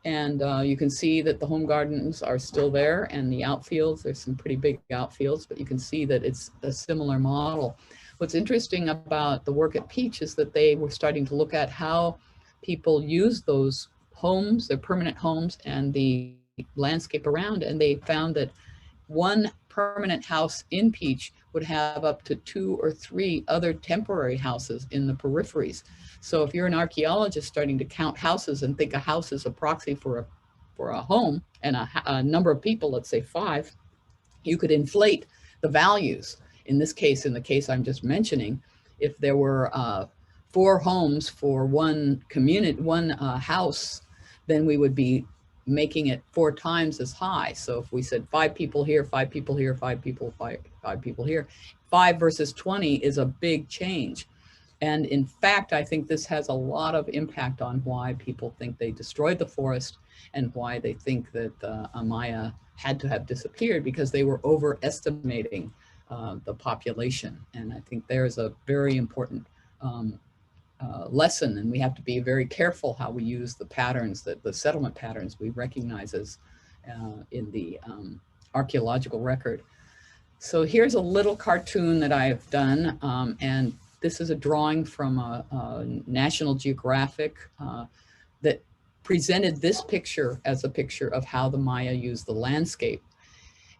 And you can see that the home gardens are still there, and the outfields, there's some pretty big outfields, but you can see that it's a similar model. What's interesting about the work at Peach is that they were starting to look at how people use those homes, their permanent homes, and the landscape around, and they found that one permanent house in Peach would have up to 2 or 3 other temporary houses in the peripheries. So if you're an archaeologist starting to count houses and think a house is a proxy for a home and a number of people, let's say 5, you could inflate the values. In this case, in the case I'm just mentioning, if there were 4 homes for one community, one house, then we would be making it 4 times as high. So if we said 5 people here, 5 people here, 5 people, 5 people here, 5 versus 20 is a big change. And in fact, I think this has a lot of impact on why people think they destroyed the forest and why they think that Maya had to have disappeared, because they were overestimating the population. And I think there's a very important lesson, and we have to be very careful how we use the patterns, that the settlement patterns we recognize as in the archaeological record. So here's a little cartoon that I've done, and this is a drawing from a National Geographic that presented this picture as a picture of how the Maya used the landscape.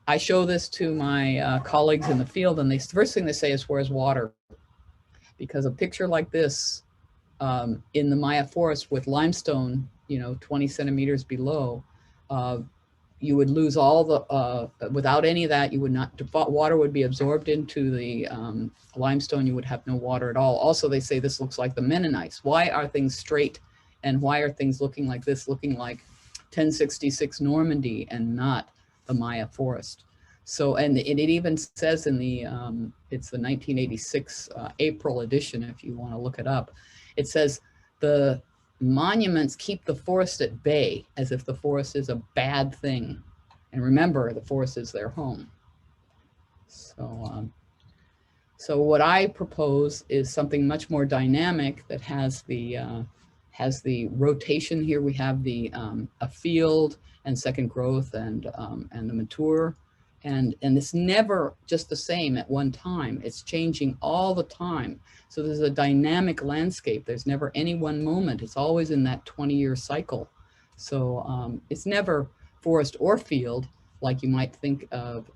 I show this to my colleagues in the field, and the first thing they say is, "Where's water?" Because a picture like this in the Maya forest with limestone, 20 centimeters below, you would lose all the, without any of that, you would not, water would be absorbed into the limestone, you would have no water at all. Also, they say this looks like the Mennonites. Why are things straight, and why are things looking like this, looking like 1066 Normandy and not the Maya forest? So, and it even says in the, it's the 1986 April edition, if you want to look it up, it says the monuments keep the forest at bay, as if the forest is a bad thing. And remember, the forest is their home. So, so what I propose is something much more dynamic that has the rotation. Here we have the a field and second growth and the mature. And it's never just the same at one time. It's changing all the time. So there's a dynamic landscape. There's never any one moment. It's always in that 20-year cycle. So it's never forest or field, like you might think of,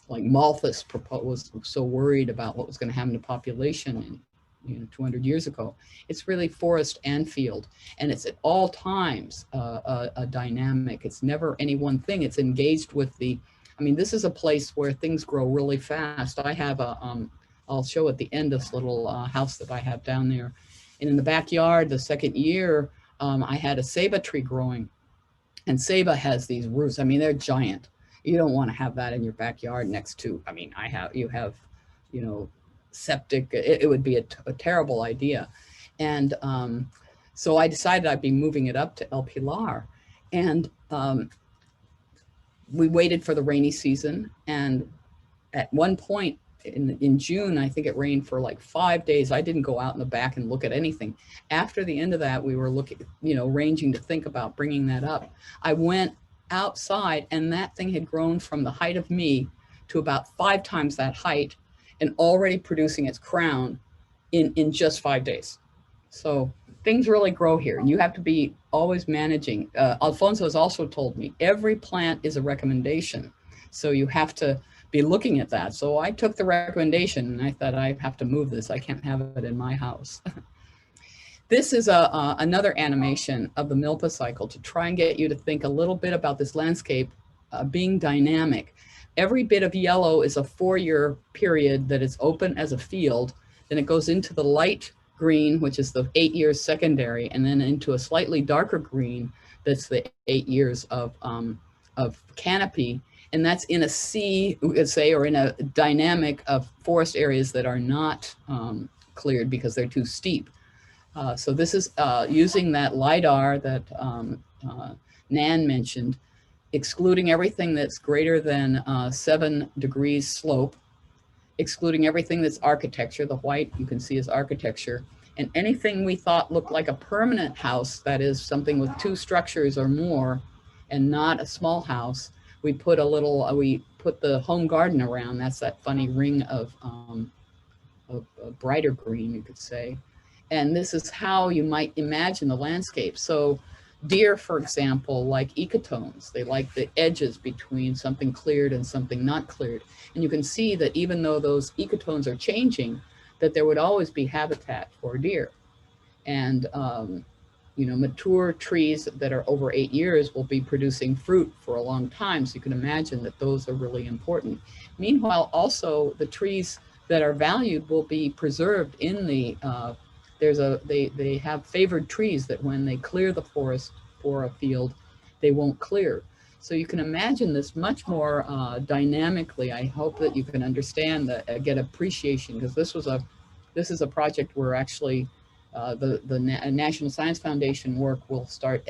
like Malthus was so worried about what was going to happen to population in 200 years ago. It's really forest and field, and it's at all times a dynamic. It's never any one thing. It's engaged with the, I mean, this is a place where things grow really fast. I have a, I'll show at the end this little house that I have down there. And in the backyard, the second year, I had a Seba tree growing. And Seba has these roots. I mean, they're giant. You don't want to have that in your backyard next to, I mean, you have, septic. It would be a terrible idea. And so I decided I'd be moving it up to El Pilar. And we waited for the rainy season. And at one point in June, I think it rained for like 5 days. I didn't go out in the back and look at anything. After the end of that, we were looking, arranging to think about bringing that up. I went outside and that thing had grown from the height of me to about 5 times that height and already producing its crown in just 5 days. So things really grow here. You have to be always managing. Alfonso has also told me every plant is a recommendation. So you have to be looking at that. So I took the recommendation and I thought, I have to move this. I can't have it in my house. This is another animation of the Milpa cycle to try and get you to think a little bit about this landscape being dynamic. Every bit of yellow is a 4-year period that is open as a field. Then it goes into the light green, which is the 8 years secondary, and then into a slightly darker green, that's the 8 years of canopy. And that's in a sea, we could say, or in a dynamic of forest areas that are not cleared because they're too steep. So this is using that LIDAR that Nan mentioned, excluding everything that's greater than 7 degrees slope, excluding everything that's architecture. The white you can see is architecture, and anything we thought looked like a permanent house, that is something with 2 structures or more and not a small house, we put a little, we put the home garden around. That's that funny ring of a brighter green, you could say. And this is how you might imagine the landscape. So deer, for example, like ecotones. They like the edges between something cleared and something not cleared. And you can see that even though those ecotones are changing, that there would always be habitat for deer. And mature trees that are over 8 years will be producing fruit for a long time. So you can imagine that those are really important. Meanwhile, also the trees that are valued will be preserved in the, they have favored trees that when they clear the forest for a field, they won't clear. So you can imagine this much more dynamically. I hope that you can understand that, get appreciation, because this is a project where actually the National Science Foundation work will start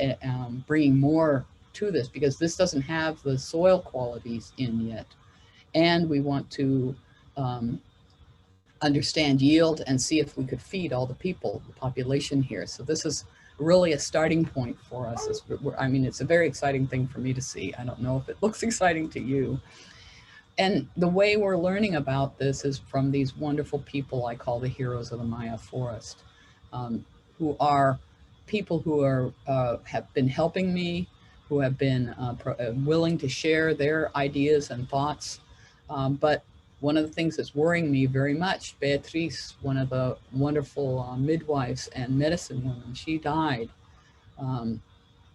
bringing more to this, because this doesn't have the soil qualities in yet. And we want to understand yield and see if we could feed all the people, the population here. So this is really a starting point for us. I mean, it's a very exciting thing for me to see. I don't know if it looks exciting to you. And the way we're learning about this is from these wonderful people I call the heroes of the Maya forest, who are people who are have been helping me, who have been willing to share their ideas and thoughts. But one of the things that's worrying me very much, Beatriz, one of the wonderful midwives and medicine women, she died.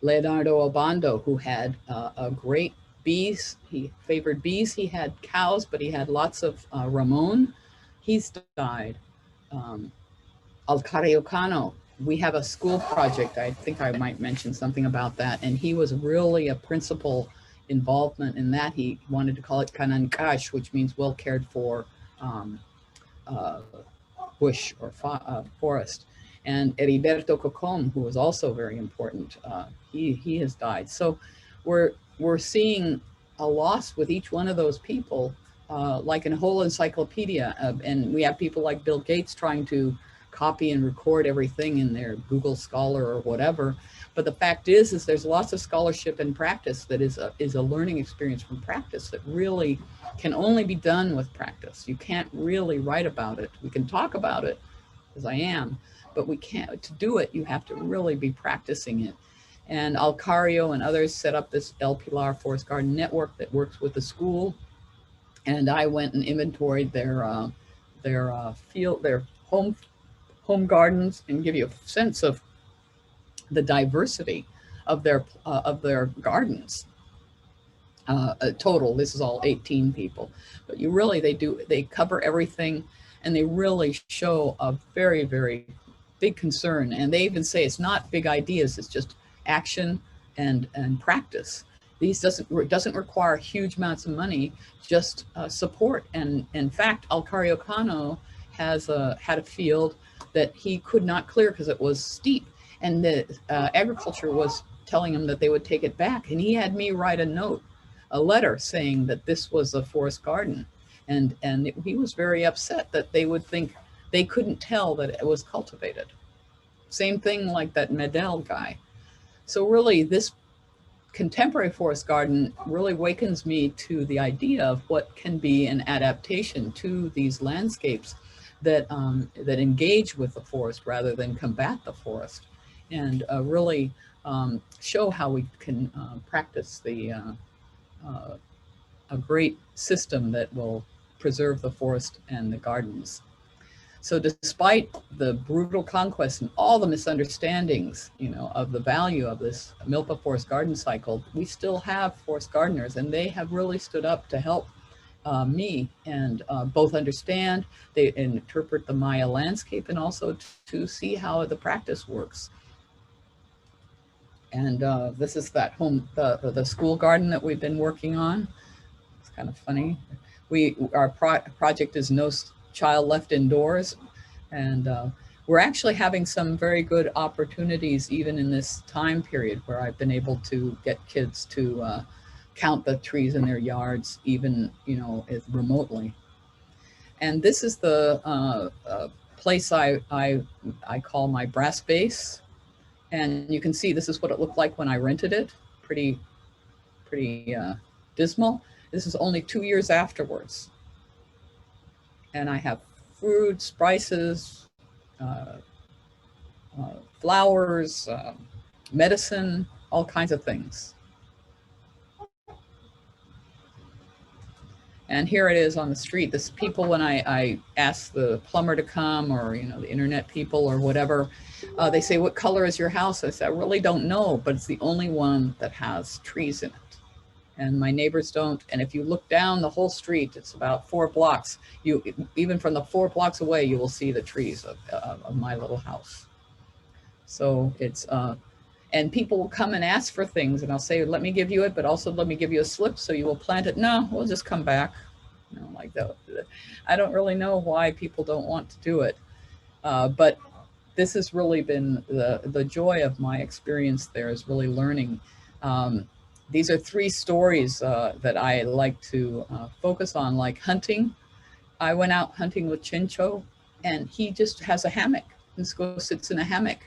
Leonardo Obando, who had a great bees, he favored bees, he had cows, but he had lots of Ramon, he's died. Alcario Cano, we have a school project, I think I might mention something about that, and he was really a principal involvement in that. He wanted to call it Kanankash, which means well cared for bush or forest. And Heriberto Cocom, who was also very important, he has died. So we're seeing a loss with each one of those people, like in a whole encyclopedia. And we have people like Bill Gates trying to copy and record everything in their Google Scholar or whatever. But the fact is there's lots of scholarship and practice that is a learning experience from practice that really can only be done with practice. You can't really write about it. We can talk about it, as I am, but we can't. To do it, you have to really be practicing it. And Alcario and others set up this El Pilar Forest Garden Network that works with the school. And I went and inventoried their home gardens, and give you a sense of the diversity of their gardens. Total, this is all 18 people, but they cover everything, and they really show a very, very big concern. And they even say it's not big ideas, it's just action and practice. These doesn't require huge amounts of money, just support. And in fact, Alcario Cano had a field that he could not clear because it was steep, and the agriculture was telling him that they would take it back. And he had me write a letter saying that this was a forest garden. And he was very upset that they would think they couldn't tell that it was cultivated. Same thing like that Medell guy. So really this contemporary forest garden really wakens me to the idea of what can be an adaptation to these landscapes that that engage with the forest rather than combat the forest, and really show how we can practice a great system that will preserve the forest and the gardens. So despite the brutal conquest and all the misunderstandings, of the value of this Milpa forest garden cycle, we still have forest gardeners, and they have really stood up to help me and both understand, they interpret the Maya landscape, and also to see how the practice works. And this is that the school garden that we've been working on. It's kind of funny. Our project is No Child Left Indoors, and we're actually having some very good opportunities even in this time period where I've been able to get kids to count the trees in their yards, even remotely. And this is the place I call my brass base, and you can see this is what it looked like when I rented it. Pretty dismal. This is only 2 years afterwards. And I have fruit, spices, flowers, medicine, all kinds of things. And here it is on the street. This people, when I ask the plumber to come, or the internet people or whatever, they say, "What color is your house?" I say, "I really don't know, but it's the only one that has trees in it. And my neighbors don't." And if you look down the whole street, it's about 4 blocks. Even from the 4 blocks away, you will see the trees of my little house. So it's, and people will come and ask for things, and I'll say, "Let me give you it, but also let me give you a slip so you will plant it." "No, we'll just come back." Like that. I don't really know why people don't want to do it. But this has really been the joy of my experience there, is really learning. These are 3 stories that I like to focus on, like hunting. I went out hunting with Chincho, and he just has a hammock. Just sits in a hammock.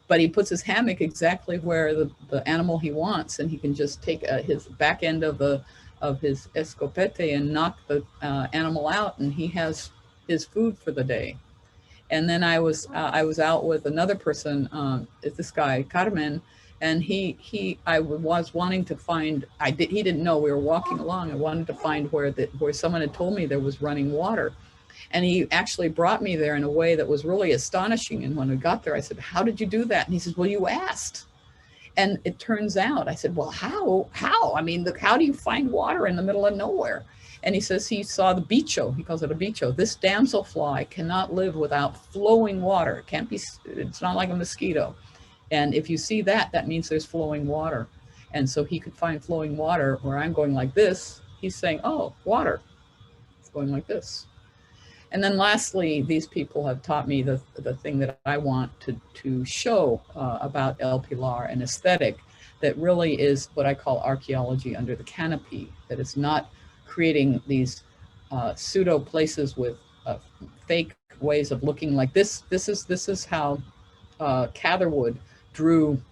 But he puts his hammock exactly where the animal he wants, and he can just take his back end of his escopete and knock the animal out, and he has his food for the day. And then I was out with another person, this guy Carmen, and I was wanting to find. He didn't know we were walking along. I wanted to find where someone had told me there was running water, and he actually brought me there in a way that was really astonishing. And when we got there, I said, "How did you do that?" And he says, "Well, you asked." And it turns out, I said, "Well, how? I mean, how do you find water in the middle of nowhere?" And he says he saw the bicho. He calls it a bicho. This damselfly cannot live without flowing water. It can't be. It's not like a mosquito. And if you see that, that means there's flowing water. And so he could find flowing water where I'm going like this. He's saying, "Oh, water." It's going like this. And then lastly, these people have taught me the thing that I want to show about El Pilar, an aesthetic that really is what I call archaeology under the canopy, that it's not creating these pseudo places with fake ways of looking like this. This is how Catherwood drew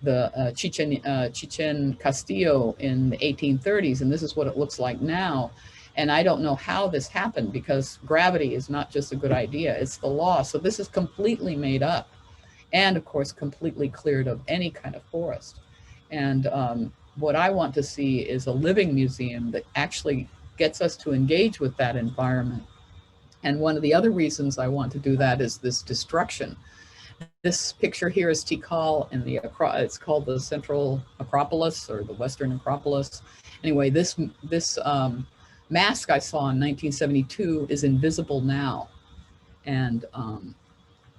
the Chichen Castillo in the 1830s, and this is what it looks like now. And I don't know how this happened, because gravity is not just a good idea, it's the law. So this is completely made up, and of course completely cleared of any kind of forest. And what I want to see is a living museum that actually gets us to engage with that environment. And one of the other reasons I want to do that is this destruction. This picture here is Tikal in it's called the Central Acropolis, or the Western Acropolis. Anyway, this mask I saw in 1972 is invisible now. And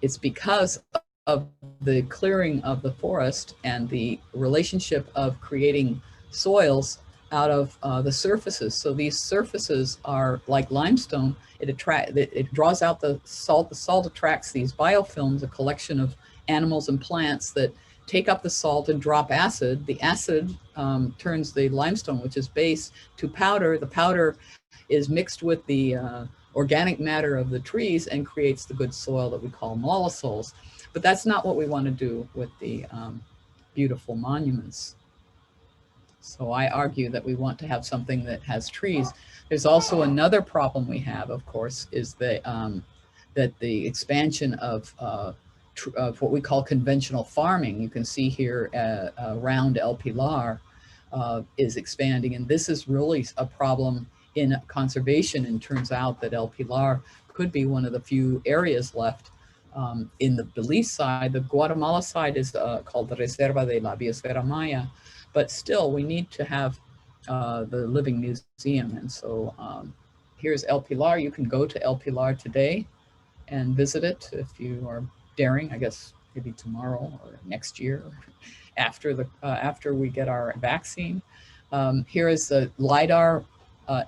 it's because of the clearing of the forest and the relationship of creating soils out of the surfaces. So these surfaces are like limestone. It draws out the salt. The salt attracts these biofilms, a collection of animals and plants that take up the salt and drop acid. The acid turns the limestone, which is base, to powder. The powder is mixed with the organic matter of the trees and creates the good soil that we call mollisols. But that's not what we want to do with the beautiful monuments. So I argue that we want to have something that has trees. There's also another problem we have, of course, is that the expansion of what we call conventional farming, you can see here around El Pilar, is expanding. And this is really a problem in conservation, and turns out that El Pilar could be one of the few areas left in the Belize side. The Guatemala side is called the Reserva de la Biosfera Maya, but still we need to have the living museum. And so here's El Pilar. You can go to El Pilar today and visit it if you are daring, I guess maybe tomorrow or next year after we get our vaccine. Here is the LiDAR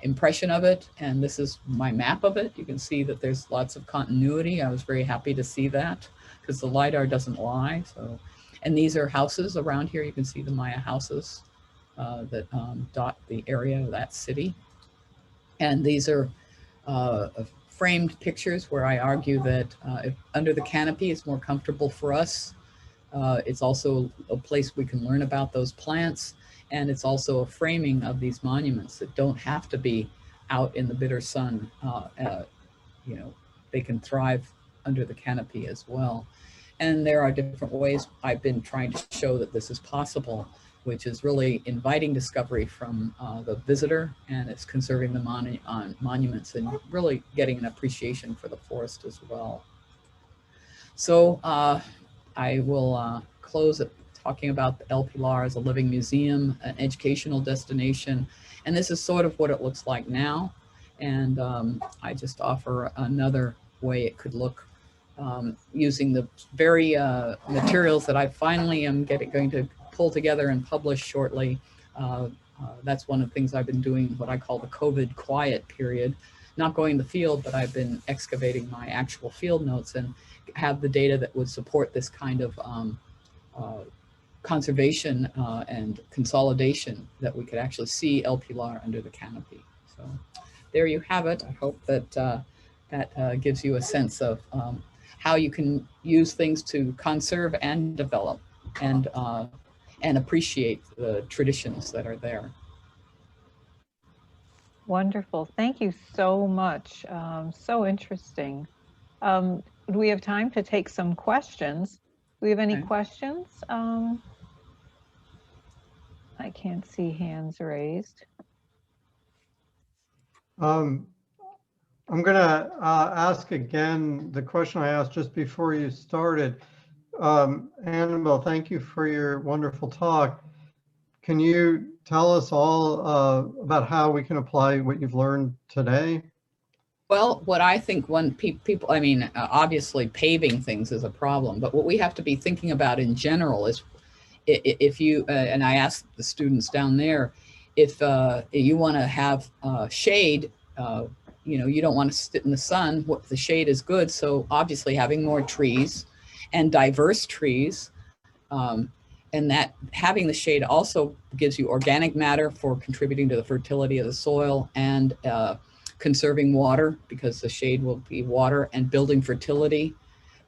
impression of it, and this is my map of it. You can see that there's lots of continuity. I was very happy to see that because the LiDAR doesn't lie. So, and these are houses around here. You can see the Maya houses that dot the area of that city. And these are framed pictures where I argue that if under the canopy is more comfortable for us. It's also a place we can learn about those plants. And it's also a framing of these monuments that don't have to be out in the bitter sun. You know, they can thrive under the canopy as well. And there are different ways I've been trying to show that this is possible, which is really inviting discovery from the visitor, and it's conserving the monuments and really getting an appreciation for the forest as well. So I will close it talking about El Pilar as a living museum, an educational destination. And this is sort of what it looks like now. And I just offer another way it could look using the very materials that I finally am going to pull together and publish shortly. That's one of the things I've been doing, what I call the COVID quiet period. Not going to the field, but I've been excavating my actual field notes and have the data that would support this kind of conservation and consolidation, that we could actually see El Pilar under the canopy. So there you have it. I hope that that gives you a sense of how you can use things to conserve and develop and appreciate the traditions that are there. Wonderful. Thank you so much. So interesting. Do we have time to take some questions? Do we have any questions? I can't see hands raised. I'm going to ask again the question I asked just before you started. Annabelle, thank you for your wonderful talk. Can you tell us all about how we can apply what you've learned today? Well, what I think when people, I mean, obviously paving things is a problem, but what we have to be thinking about in general is if you, and I asked the students down there, if you want to have shade, you know, you don't want to sit in the sun, the shade is good. So obviously having more trees and diverse trees, and that having the shade also gives you organic matter for contributing to the fertility of the soil and conserving water, because the shade will be water and building fertility.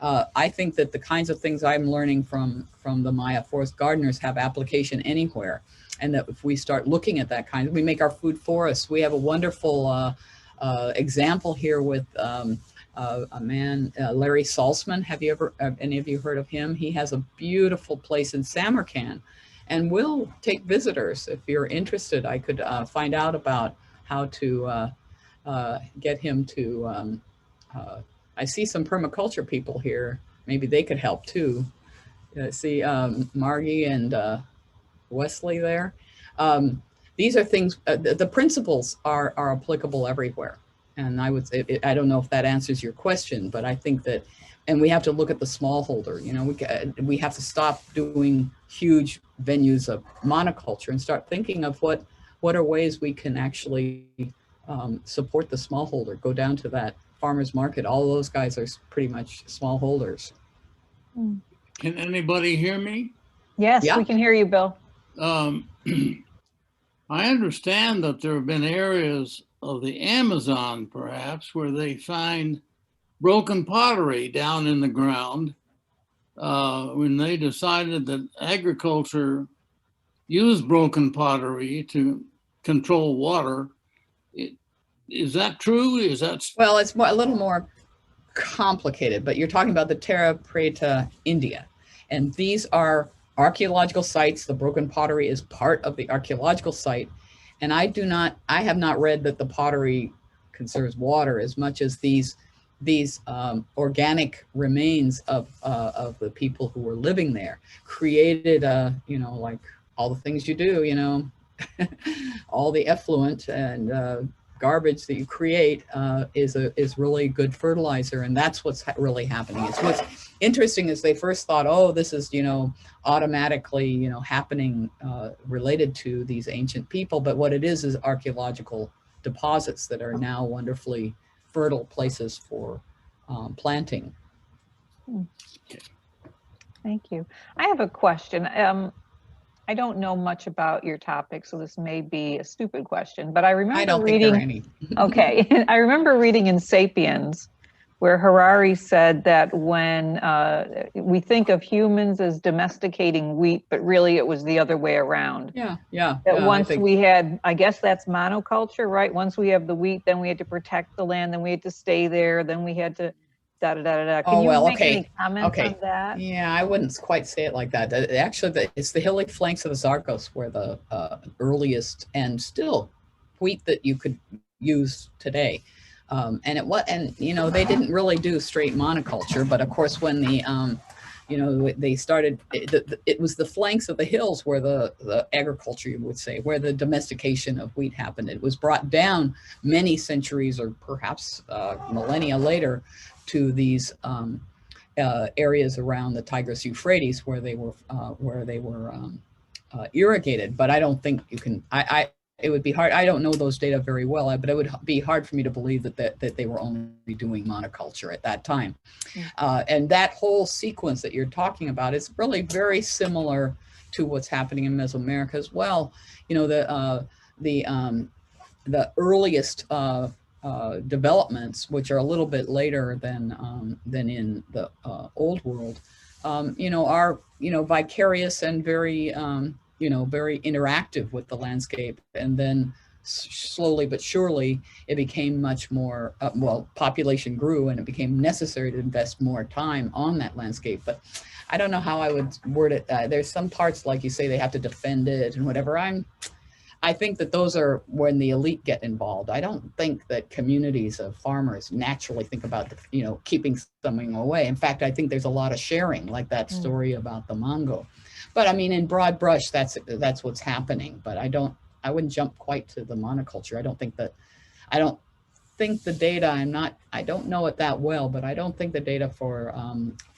I think that the kinds of things I'm learning from the Maya forest gardeners have application anywhere. And that if we start looking at that kind, we make our food forests. We have a wonderful example here with a man, Larry Salsman. Have you ever, any of you heard of him? He has a beautiful place in Samarkand, and we'll take visitors. If you're interested, I could find out about how to get him to, I see some permaculture people here. Maybe they could help too. See Margie and Wesley there. These are things, the principles are applicable everywhere. And I would say, I don't know if that answers your question, but I think that, and we have to look at the smallholder. You know, we have to stop doing huge venues of monoculture and start thinking of what are ways we can actually support the smallholder. Go down to that farmer's market. All of those guys are pretty much smallholders. Can anybody hear me? Yes, Yeah. we can hear you, Bill. I understand that there have been areas of the Amazon, perhaps, where they find broken pottery down in the ground. When they decided that agriculture used broken pottery to control water, is that true? Is that Well, it's a little more complicated, but you're talking about the Terra Preta, India. And these are archaeological sites. The broken pottery is part of the archaeological site. And I have not read that the pottery conserves water as much as these organic remains of the people who were living there created, like all the things you do, all the effluent and garbage that you create is really good fertilizer, and that's what's really happening. It's what's interesting is they first thought, oh, this is automatically happening related to these ancient people, but what it is archaeological deposits that are now wonderfully fertile places for planting. Thank you. I have a question. I don't know much about your topic, so this may be a stupid question, but I remember I don't reading. think there are any. Okay, I remember reading in *Sapiens*, where Harari said that when we think of humans as domesticating wheat, but really it was the other way around. Yeah. That once we had, I guess that's monoculture, right? Once we have the wheat, then we had to protect the land, then we had to stay there, then we had to da-da-da-da-da. Can you make any comments on that? Yeah, I wouldn't quite say it like that. Actually, it's the hilly flanks of the Zarcos where the earliest and still wheat that you could use today. And they didn't really do straight monoculture, but of course when they started, it was the flanks of the hills where the agriculture, you would say, where the domestication of wheat happened. It was brought down many centuries or perhaps millennia later to these areas around the Tigris Euphrates where they were irrigated. But I don't think you can. It would be hard. I don't know those data very well, but it would be hard for me to believe that they were only doing monoculture at that time. And that whole sequence that you're talking about is really very similar to what's happening in Meso-America as well. The earliest developments, which are a little bit later than in the old world, are vicarious and very very interactive with the landscape. And then slowly but surely it became much more, population grew and it became necessary to invest more time on that landscape. But I don't know how I would word it. There's some parts, like you say, they have to defend it and whatever. I think that those are when the elite get involved. I don't think that communities of farmers naturally think about, keeping something away. In fact, I think there's a lot of sharing, like that story about the mango. But I mean, in broad brush, that's what's happening. But I wouldn't jump quite to the monoculture. I don't think the data, I don't know it that well, but I don't think the data for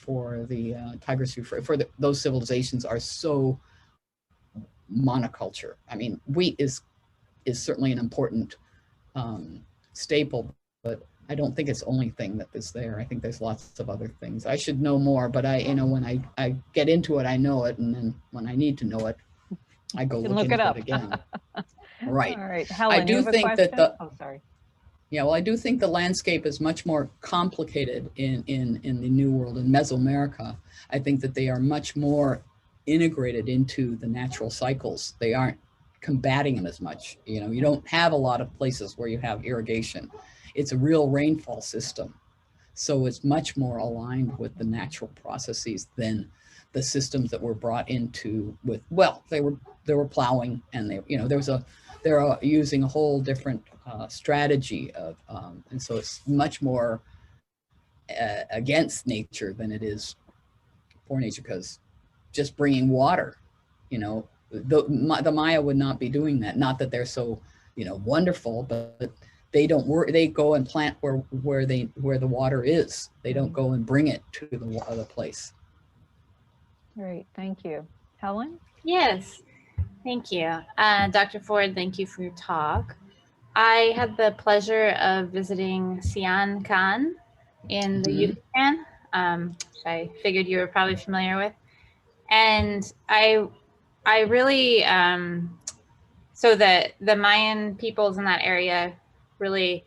the Tigris Euphrates, those civilizations are so monoculture. I mean, wheat is certainly an important staple, but I don't think it's the only thing that is there. I think there's lots of other things. I should know more, but when I get into it, I know it, and then when I need to know it, I go look into it again. Right. All right, Helen, I do think that sorry. Yeah, well, I do think the landscape is much more complicated in the New World, in Mesoamerica. I think that they are much more integrated into the natural cycles. They aren't combating them as much. You don't have a lot of places where you have irrigation. It's a real rainfall system. So it's much more aligned with the natural processes than the systems that were brought into they were plowing, and they're using a whole different strategy of, and so it's much more against nature than it is for nature, because just bringing water, the Maya would not be doing that. Not that they're so, wonderful, but they don't work. They go and plant where the water is. They don't go and bring it to the other place. Great, thank you. Helen? Yes, thank you. Dr. Ford, thank you for your talk. I had the pleasure of visiting Sian Khan in the Yucatan, which I figured you were probably familiar with. And I really, so the Mayan peoples in that area really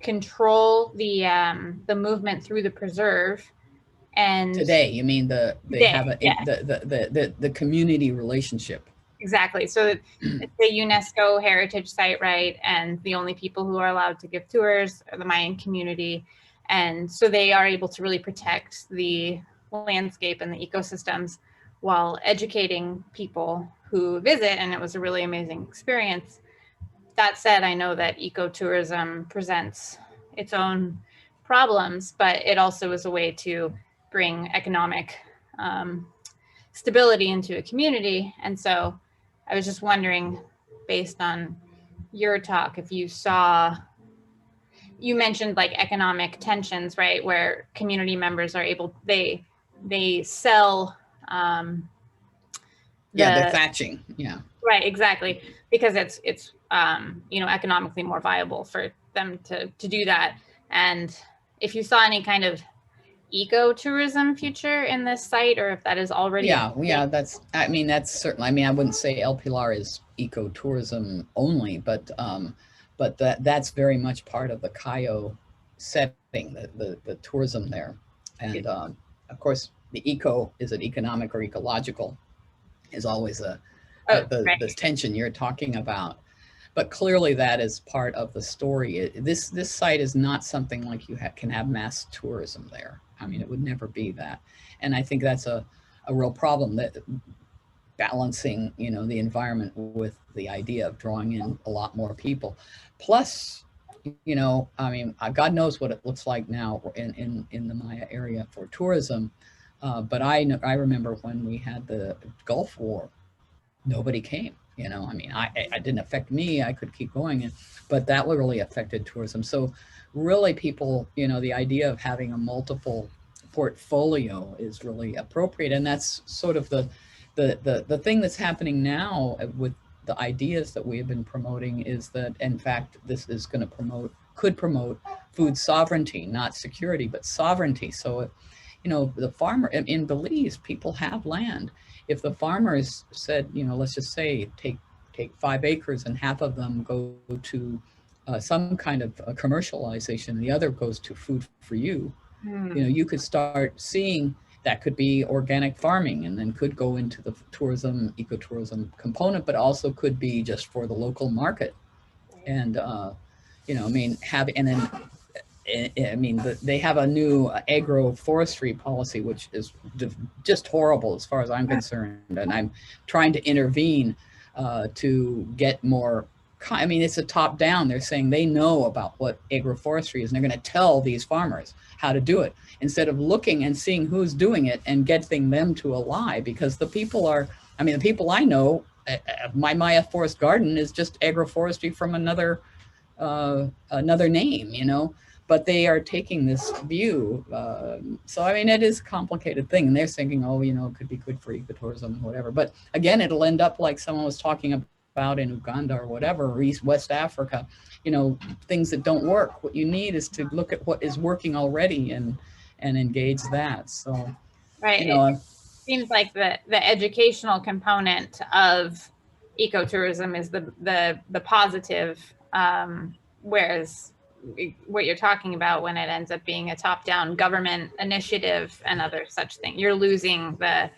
control the movement through the preserve. And Today, you mean they today, have yeah. the community relationship. Exactly. So it's a UNESCO heritage site, right? And the only people who are allowed to give tours are the Mayan community. And so they are able to really protect the landscape and the ecosystems while educating people who visit. And it was a really amazing experience. That said, I know that ecotourism presents its own problems, but it also is a way to bring economic stability into a community. And so I was just wondering, based on your talk, if you saw, you mentioned like economic tensions, right? Where community members are able, they sell the thatching. Yeah. Right, exactly. Because it's you know, economically more viable for them to do that. And if you saw any kind of ecotourism future in this site, or if that is already yeah, that's certainly, I mean, I wouldn't say El Pilar is ecotourism only, but that's very much part of the Cayo setting, the tourism there. And of course the eco, is it economic or ecological, is always the tension you're talking about. But clearly that is part of the story. This site is not something like you can have mass tourism there. I mean, it would never be that. And I think that's a real problem, that balancing, you know, the environment with the idea of drawing in a lot more people. Plus, you know, I mean, God knows what it looks like now in the Maya area for tourism. But I remember when we had the Gulf War, nobody came. You know, I mean, it didn't affect me. I could keep going, but that really affected tourism. So really people, you know, the idea of having a multiple portfolio is really appropriate. And that's sort of the thing that's happening now with the ideas that we have been promoting, is that in fact, this is going to could promote food sovereignty, not security, but sovereignty. So, you know, the farmer in Belize, people have land. If the farmers said, you know, let's just say take 5 acres and half of them go to some kind of commercialization, the other goes to food for you, you know, you could start seeing that could be organic farming, and then could go into the tourism, ecotourism component, but also could be just for the local market. And, you know, I mean, they have a new agroforestry policy, which is just horrible as far as I'm concerned. And I'm trying to intervene to get more. I mean, it's a top down. They're saying they know about what agroforestry is, and they're going to tell these farmers how to do it, instead of looking and seeing who's doing it and getting them to ally. Because the people I know, my Maya forest garden is just agroforestry from another name, you know. But they are taking this view. So, I mean, it is a complicated thing. And they're thinking, oh, you know, it could be good for ecotourism and whatever. But again, it'll end up like someone was talking about in Uganda or whatever, or West Africa, you know, things that don't work. What you need is to look at what is working already and engage that. So, right. You know, it seems like the educational component of ecotourism is the positive, whereas what you're talking about, when it ends up being a top-down government initiative and other such thing, you're losing the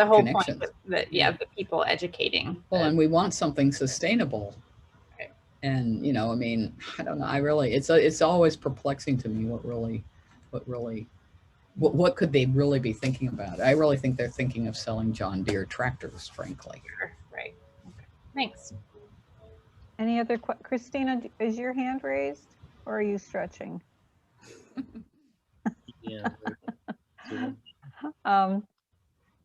whole point that the people educating. Well, and we want something sustainable. And, you know, I mean, I don't know. It's always perplexing to me what could they really be thinking about? I really think they're thinking of selling John Deere tractors, frankly. Right. Okay. Thanks. Any other Christina, is your hand raised, or are you stretching? Yeah.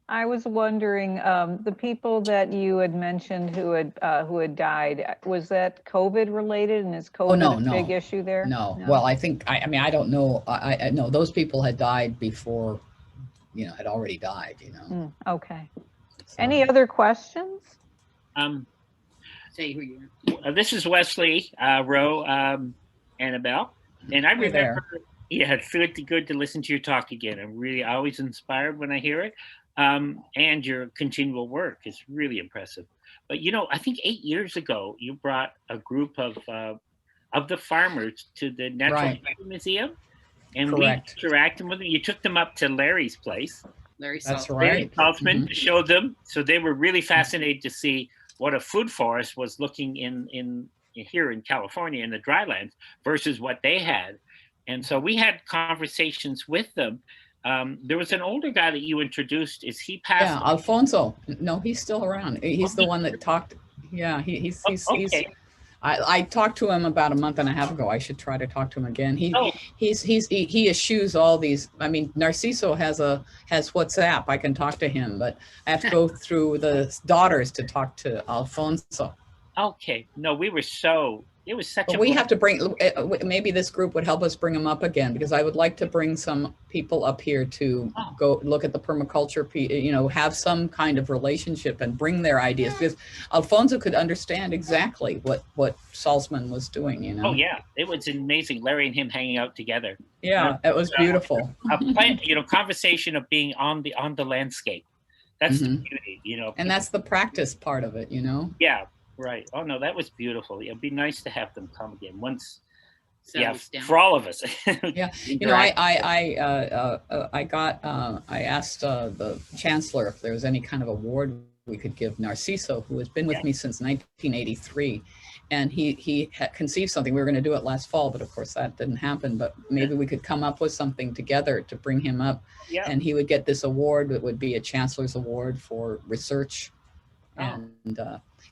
I was wondering, the people that you had mentioned who had died, was that COVID related, and is COVID a big issue there? No. Well, I think I mean, I don't know. I know those people had died before, you know, had already died. You know. Okay. So. Any other questions? Say who you are. This is Wesley Rowe, Annabelle, and I remember Yeah, it's really good to listen to your talk again. I'm really always inspired when I hear it. And your continual work is really impressive. But you know, I think 8 years ago, you brought a group of the farmers to the Natural Right. History Museum, and we Correct. interacted with them. You took them up to Larry's place, That's Larry right. Salsman, Mhm. to show them. So they were really fascinated to see what a food forest was looking in here in California in the drylands versus what they had. And so we had conversations with them. There was an older guy that you introduced. Is he passed? Yeah, Alfonso. No, he's still around. He's the one that talked. Yeah, he's Okay. I talked to him about a month and a half ago. I should try to talk to him again. Oh, He eschews all these. I mean, Narciso has WhatsApp. I can talk to him, but I have to go through the daughters to talk to Alfonso. okay. No, we were so. It was such But a. we have to bring, maybe this group would help us bring them up again, because I would like to bring some people up here to go look at the permaculture, you know, have some kind of relationship and bring their ideas, because Alfonso could understand exactly what Salsman was doing, you know. Oh yeah, it was amazing. Larry and him hanging out together. Yeah, it was beautiful. A conversation of being on the landscape. That's the beauty, you know. And that's the practice part of it, you know. Yeah, right. Oh no, that was beauul. It'd be nice to have them come again once. For all of us. Yeah, you know, I asked the chancellor if there was any kind of award we could give Narciso, who has been with me since 1983, and he had conceived something. We were going to do it last fall, but of course that didn't happen. But maybe we could come up with something together to bring him up, and he would get this award. It would be a chancellor's award for research, and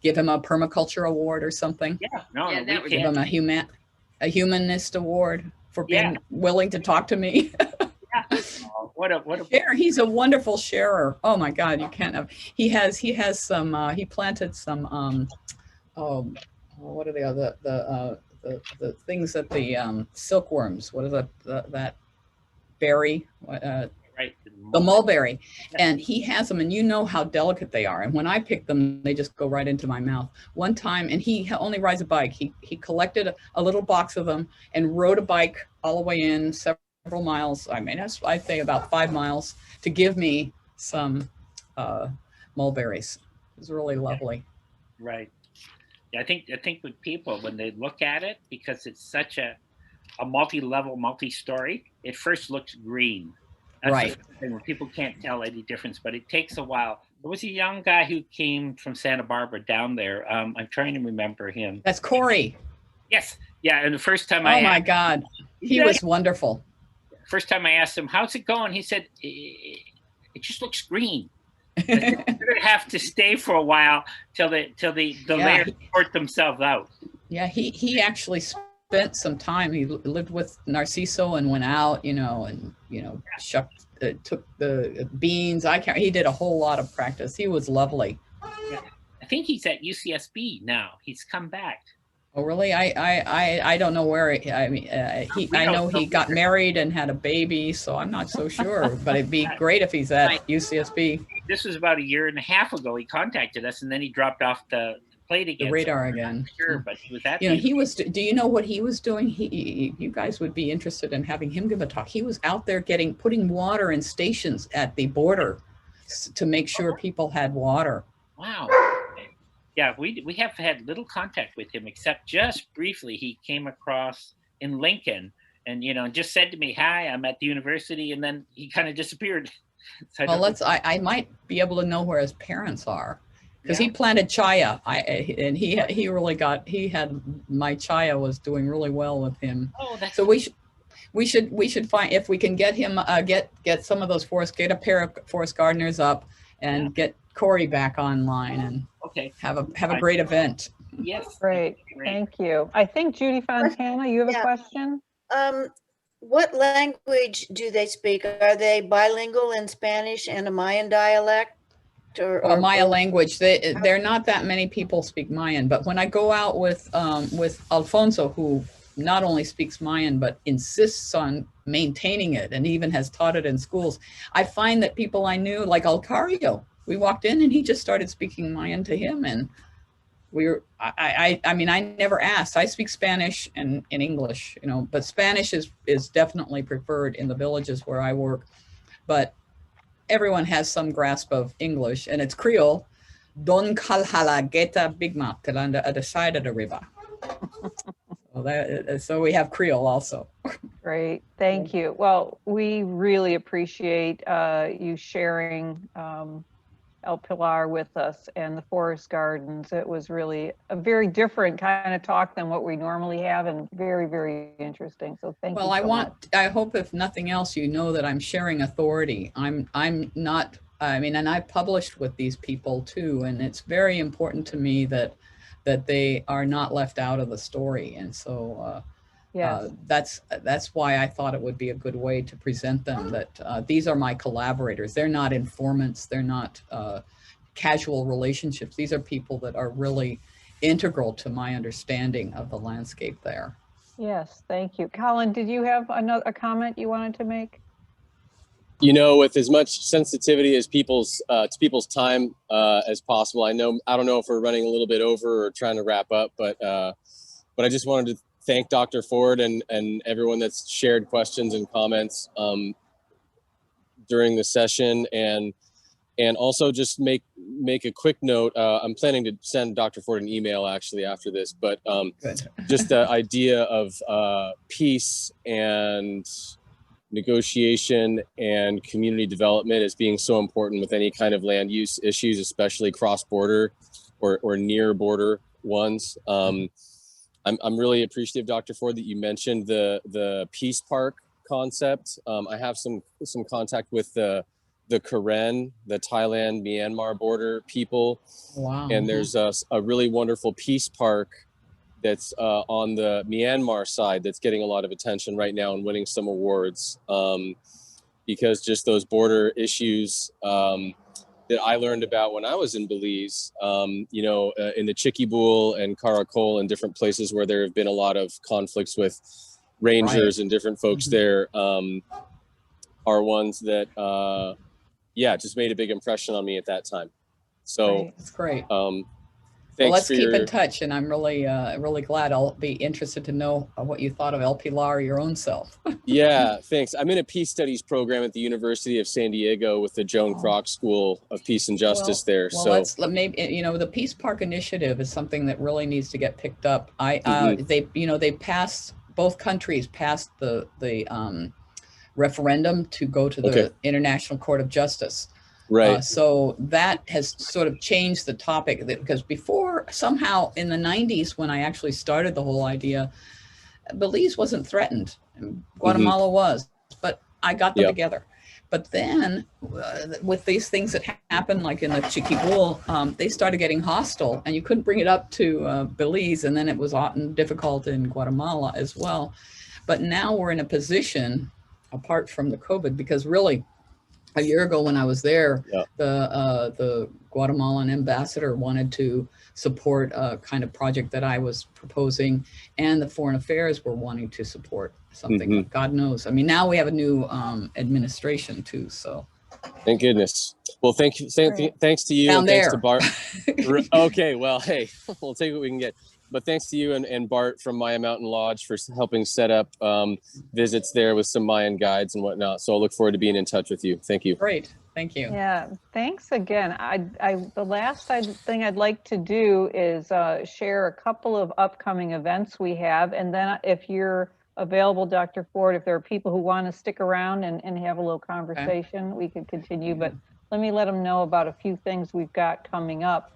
give him a permaculture award or something. That would give him a humanist award for being willing to talk to me. What a share. He's a wonderful sharer. Oh my God, you can't have. He has some. He planted some. What are the things that the silkworms? What is that berry? Right. The mulberry, and he has them, and you know how delicate they are. And when I pick them, they just go right into my mouth. One time, and he only rides a bike. He collected a little box of them and rode a bike all the way in several miles. I mean, I'd say about 5 miles to give me some mulberries. It was really lovely. Right. Yeah, I think with people, when they look at it, because it's such a multi-level, multi-story, it first looks green. That's right. When people can't tell any difference, but it takes a while. There was a young guy who came from Santa Barbara down there. I'm trying to remember him. That's Corey. Yes. Yeah. And the first time Oh my God. He was wonderful. First time I asked him, how's it going? He said, it just looks green. You're going to have to stay for a while till the layers sort themselves out. Yeah. He actually spent some time. He lived with Narciso and went out, you know, and, you know, took the beans. He did a whole lot of practice. He was lovely. Yeah. I think he's at UCSB now. He's come back. Oh, really? I don't know where. I mean, I know he got married and had a baby, so I'm not so sure. But it'd be great if he's at UCSB. This was about 1.5 years ago. He contacted us, and then he dropped off the plate again. The radar again. Sure, but he was at. You know, he was. Do you know what he was doing? You guys would be interested in having him give a talk. He was out there putting water in stations at the border to make sure people had water. Wow. Yeah, we have had little contact with him, except just briefly. He came across in Lincoln, and you know, just said to me, "Hi, I'm at the university," and then he kind of disappeared. So well, I might be able to know where his parents are, because he planted chaya. And he really my chaya was doing really well with him. Oh, that's so we should find, if we can get him get some of those get a pair of forest gardeners up and get Corey back online and have a great event. Yes. Great. Thank you. I think Judy Fontana, you have a question? What language do they speak? Are they bilingual in Spanish and a Mayan dialect? Or Maya language? There are not that many people speak Mayan, but when I go out with Alfonso, who not only speaks Mayan, but insists on maintaining it and even has taught it in schools, I find that people I knew, like Alcario, we walked in and he just started speaking Mayan to him, and I mean, I never asked. I speak Spanish and English, you know, but Spanish is definitely preferred in the villages where I work. But everyone has some grasp of English, and it's Creole. Don Kalhala Geta Bigma on the other side of the river. So we have Creole also. Great, thank you. Well, we really appreciate you sharing El Pilar with us and the forest gardens. It was really a very different kind of talk than what we normally have, and very, very interesting. So thank you. Well, I hope if nothing else, you know that I'm sharing authority. I'm not, I mean, and I published with these people too, and it's very important to me that they are not left out of the story. And so that's why I thought it would be a good way to present them, that these are my collaborators. They're not informants. They're not casual relationships. These are people that are really integral to my understanding of the landscape there. Yes, thank you. Colin, did you have a comment you wanted to make? You know, with as much sensitivity as people's time as possible. I don't know if we're running a little bit over or trying to wrap up, but I just wanted to thank Dr. Ford and everyone that's shared questions and comments during the session, and also just make a quick note. I'm planning to send Dr. Ford an email actually after this, but just the idea of peace and negotiation and community development as being so important with any kind of land use issues, especially cross-border or near border ones. I'm really appreciative, Dr. Ford, that you mentioned the peace park concept. I have some contact with the Karen, the Thailand Myanmar border people. Wow. And there's a really wonderful peace park that's on the Myanmar side that's getting a lot of attention right now and winning some awards, because just those border issues that I learned about when I was in Belize, you know, in the Chiquiboul and Caracol and different places where there have been a lot of conflicts with rangers and different folks there, are ones that, just made a big impression on me at that time. So that's great. Well, let's keep in touch, and I'm really, really glad. I'll be interested to know what you thought of El Pilar, your own self. Yeah, thanks. I'm in a peace studies program at the University of San Diego with the Joan Kroc School of Peace and Justice there. Well, so maybe, you know, the Peace Park Initiative is something that really needs to get picked up. They passed, both countries passed the referendum to go to the International Court of Justice. Right. So that has sort of changed the topic, because before, somehow in the 90s, when I actually started the whole idea, Belize wasn't threatened. Guatemala was, but I got them together. But then with these things that happened, like in the Chiquiboul, they started getting hostile, and you couldn't bring it up to Belize, and then it was often difficult in Guatemala as well. But now we're in a position, apart from the COVID, because really, a year ago when I was there, the Guatemalan ambassador wanted to support a kind of project that I was proposing, and the Foreign Affairs were wanting to support something. God knows. I mean, now we have a new administration too, so. Thank goodness. Well, thanks to you. Down and there. Thanks to Bart. Okay, well, hey, we'll take what we can get. But thanks to you and Bart from Maya Mountain Lodge for helping set up visits there with some Mayan guides and whatnot. So I'll look forward to being in touch with you. Thank you. Great. Thank you. Yeah, thanks again. The last thing I'd like to do is share a couple of upcoming events we have. And then if you're available, Dr. Ford, if there are people who want to stick around and have a little conversation, we could continue. But let me let them know about a few things we've got coming up.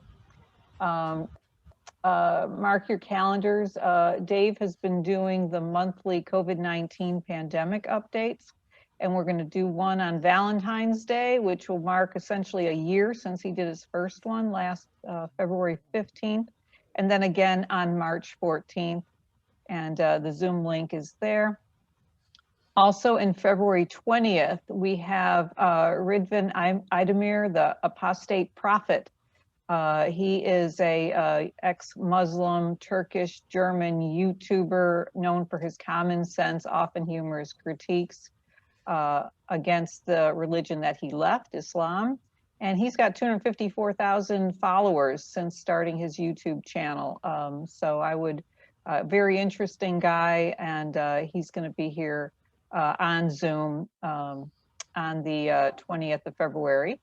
Mark your calendars. Dave has been doing the monthly COVID-19 pandemic updates, and we're going to do one on Valentine's Day, which will mark essentially a year since he did his first one last February 15th, and then again on March 14th, and the Zoom link is there. Also in February 20th, we have Ridvan Aydemir, the apostate prophet. He is a ex-Muslim, Turkish, German YouTuber known for his common sense, often humorous critiques against the religion that he left, Islam. And he's got 254,000 followers since starting his YouTube channel. So I would, very interesting guy, and he's going to be here on Zoom on the 20th of February.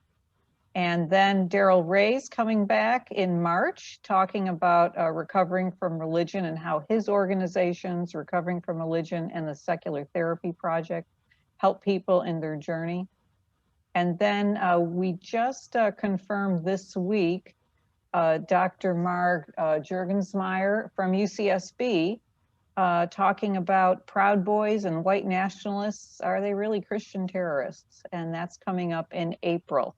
And then Daryl Ray's coming back in March, talking about recovering from religion and how his organizations, Recovering from Religion and the Secular Therapy Project, help people in their journey. And then we just confirmed this week Dr. Marg Juergensmeyer from UCSB talking about Proud Boys and white nationalists. Are they really Christian terrorists? And that's coming up in April.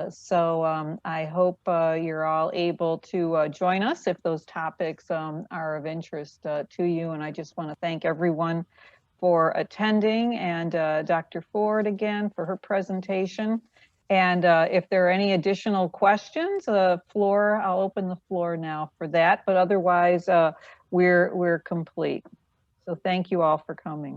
So I hope you're all able to join us if those topics are of interest to you. And I just want to thank everyone for attending, and Dr. Ford again for her presentation. And if there are any additional questions, I'll open the floor now for that, but otherwise we're complete. So thank you all for coming.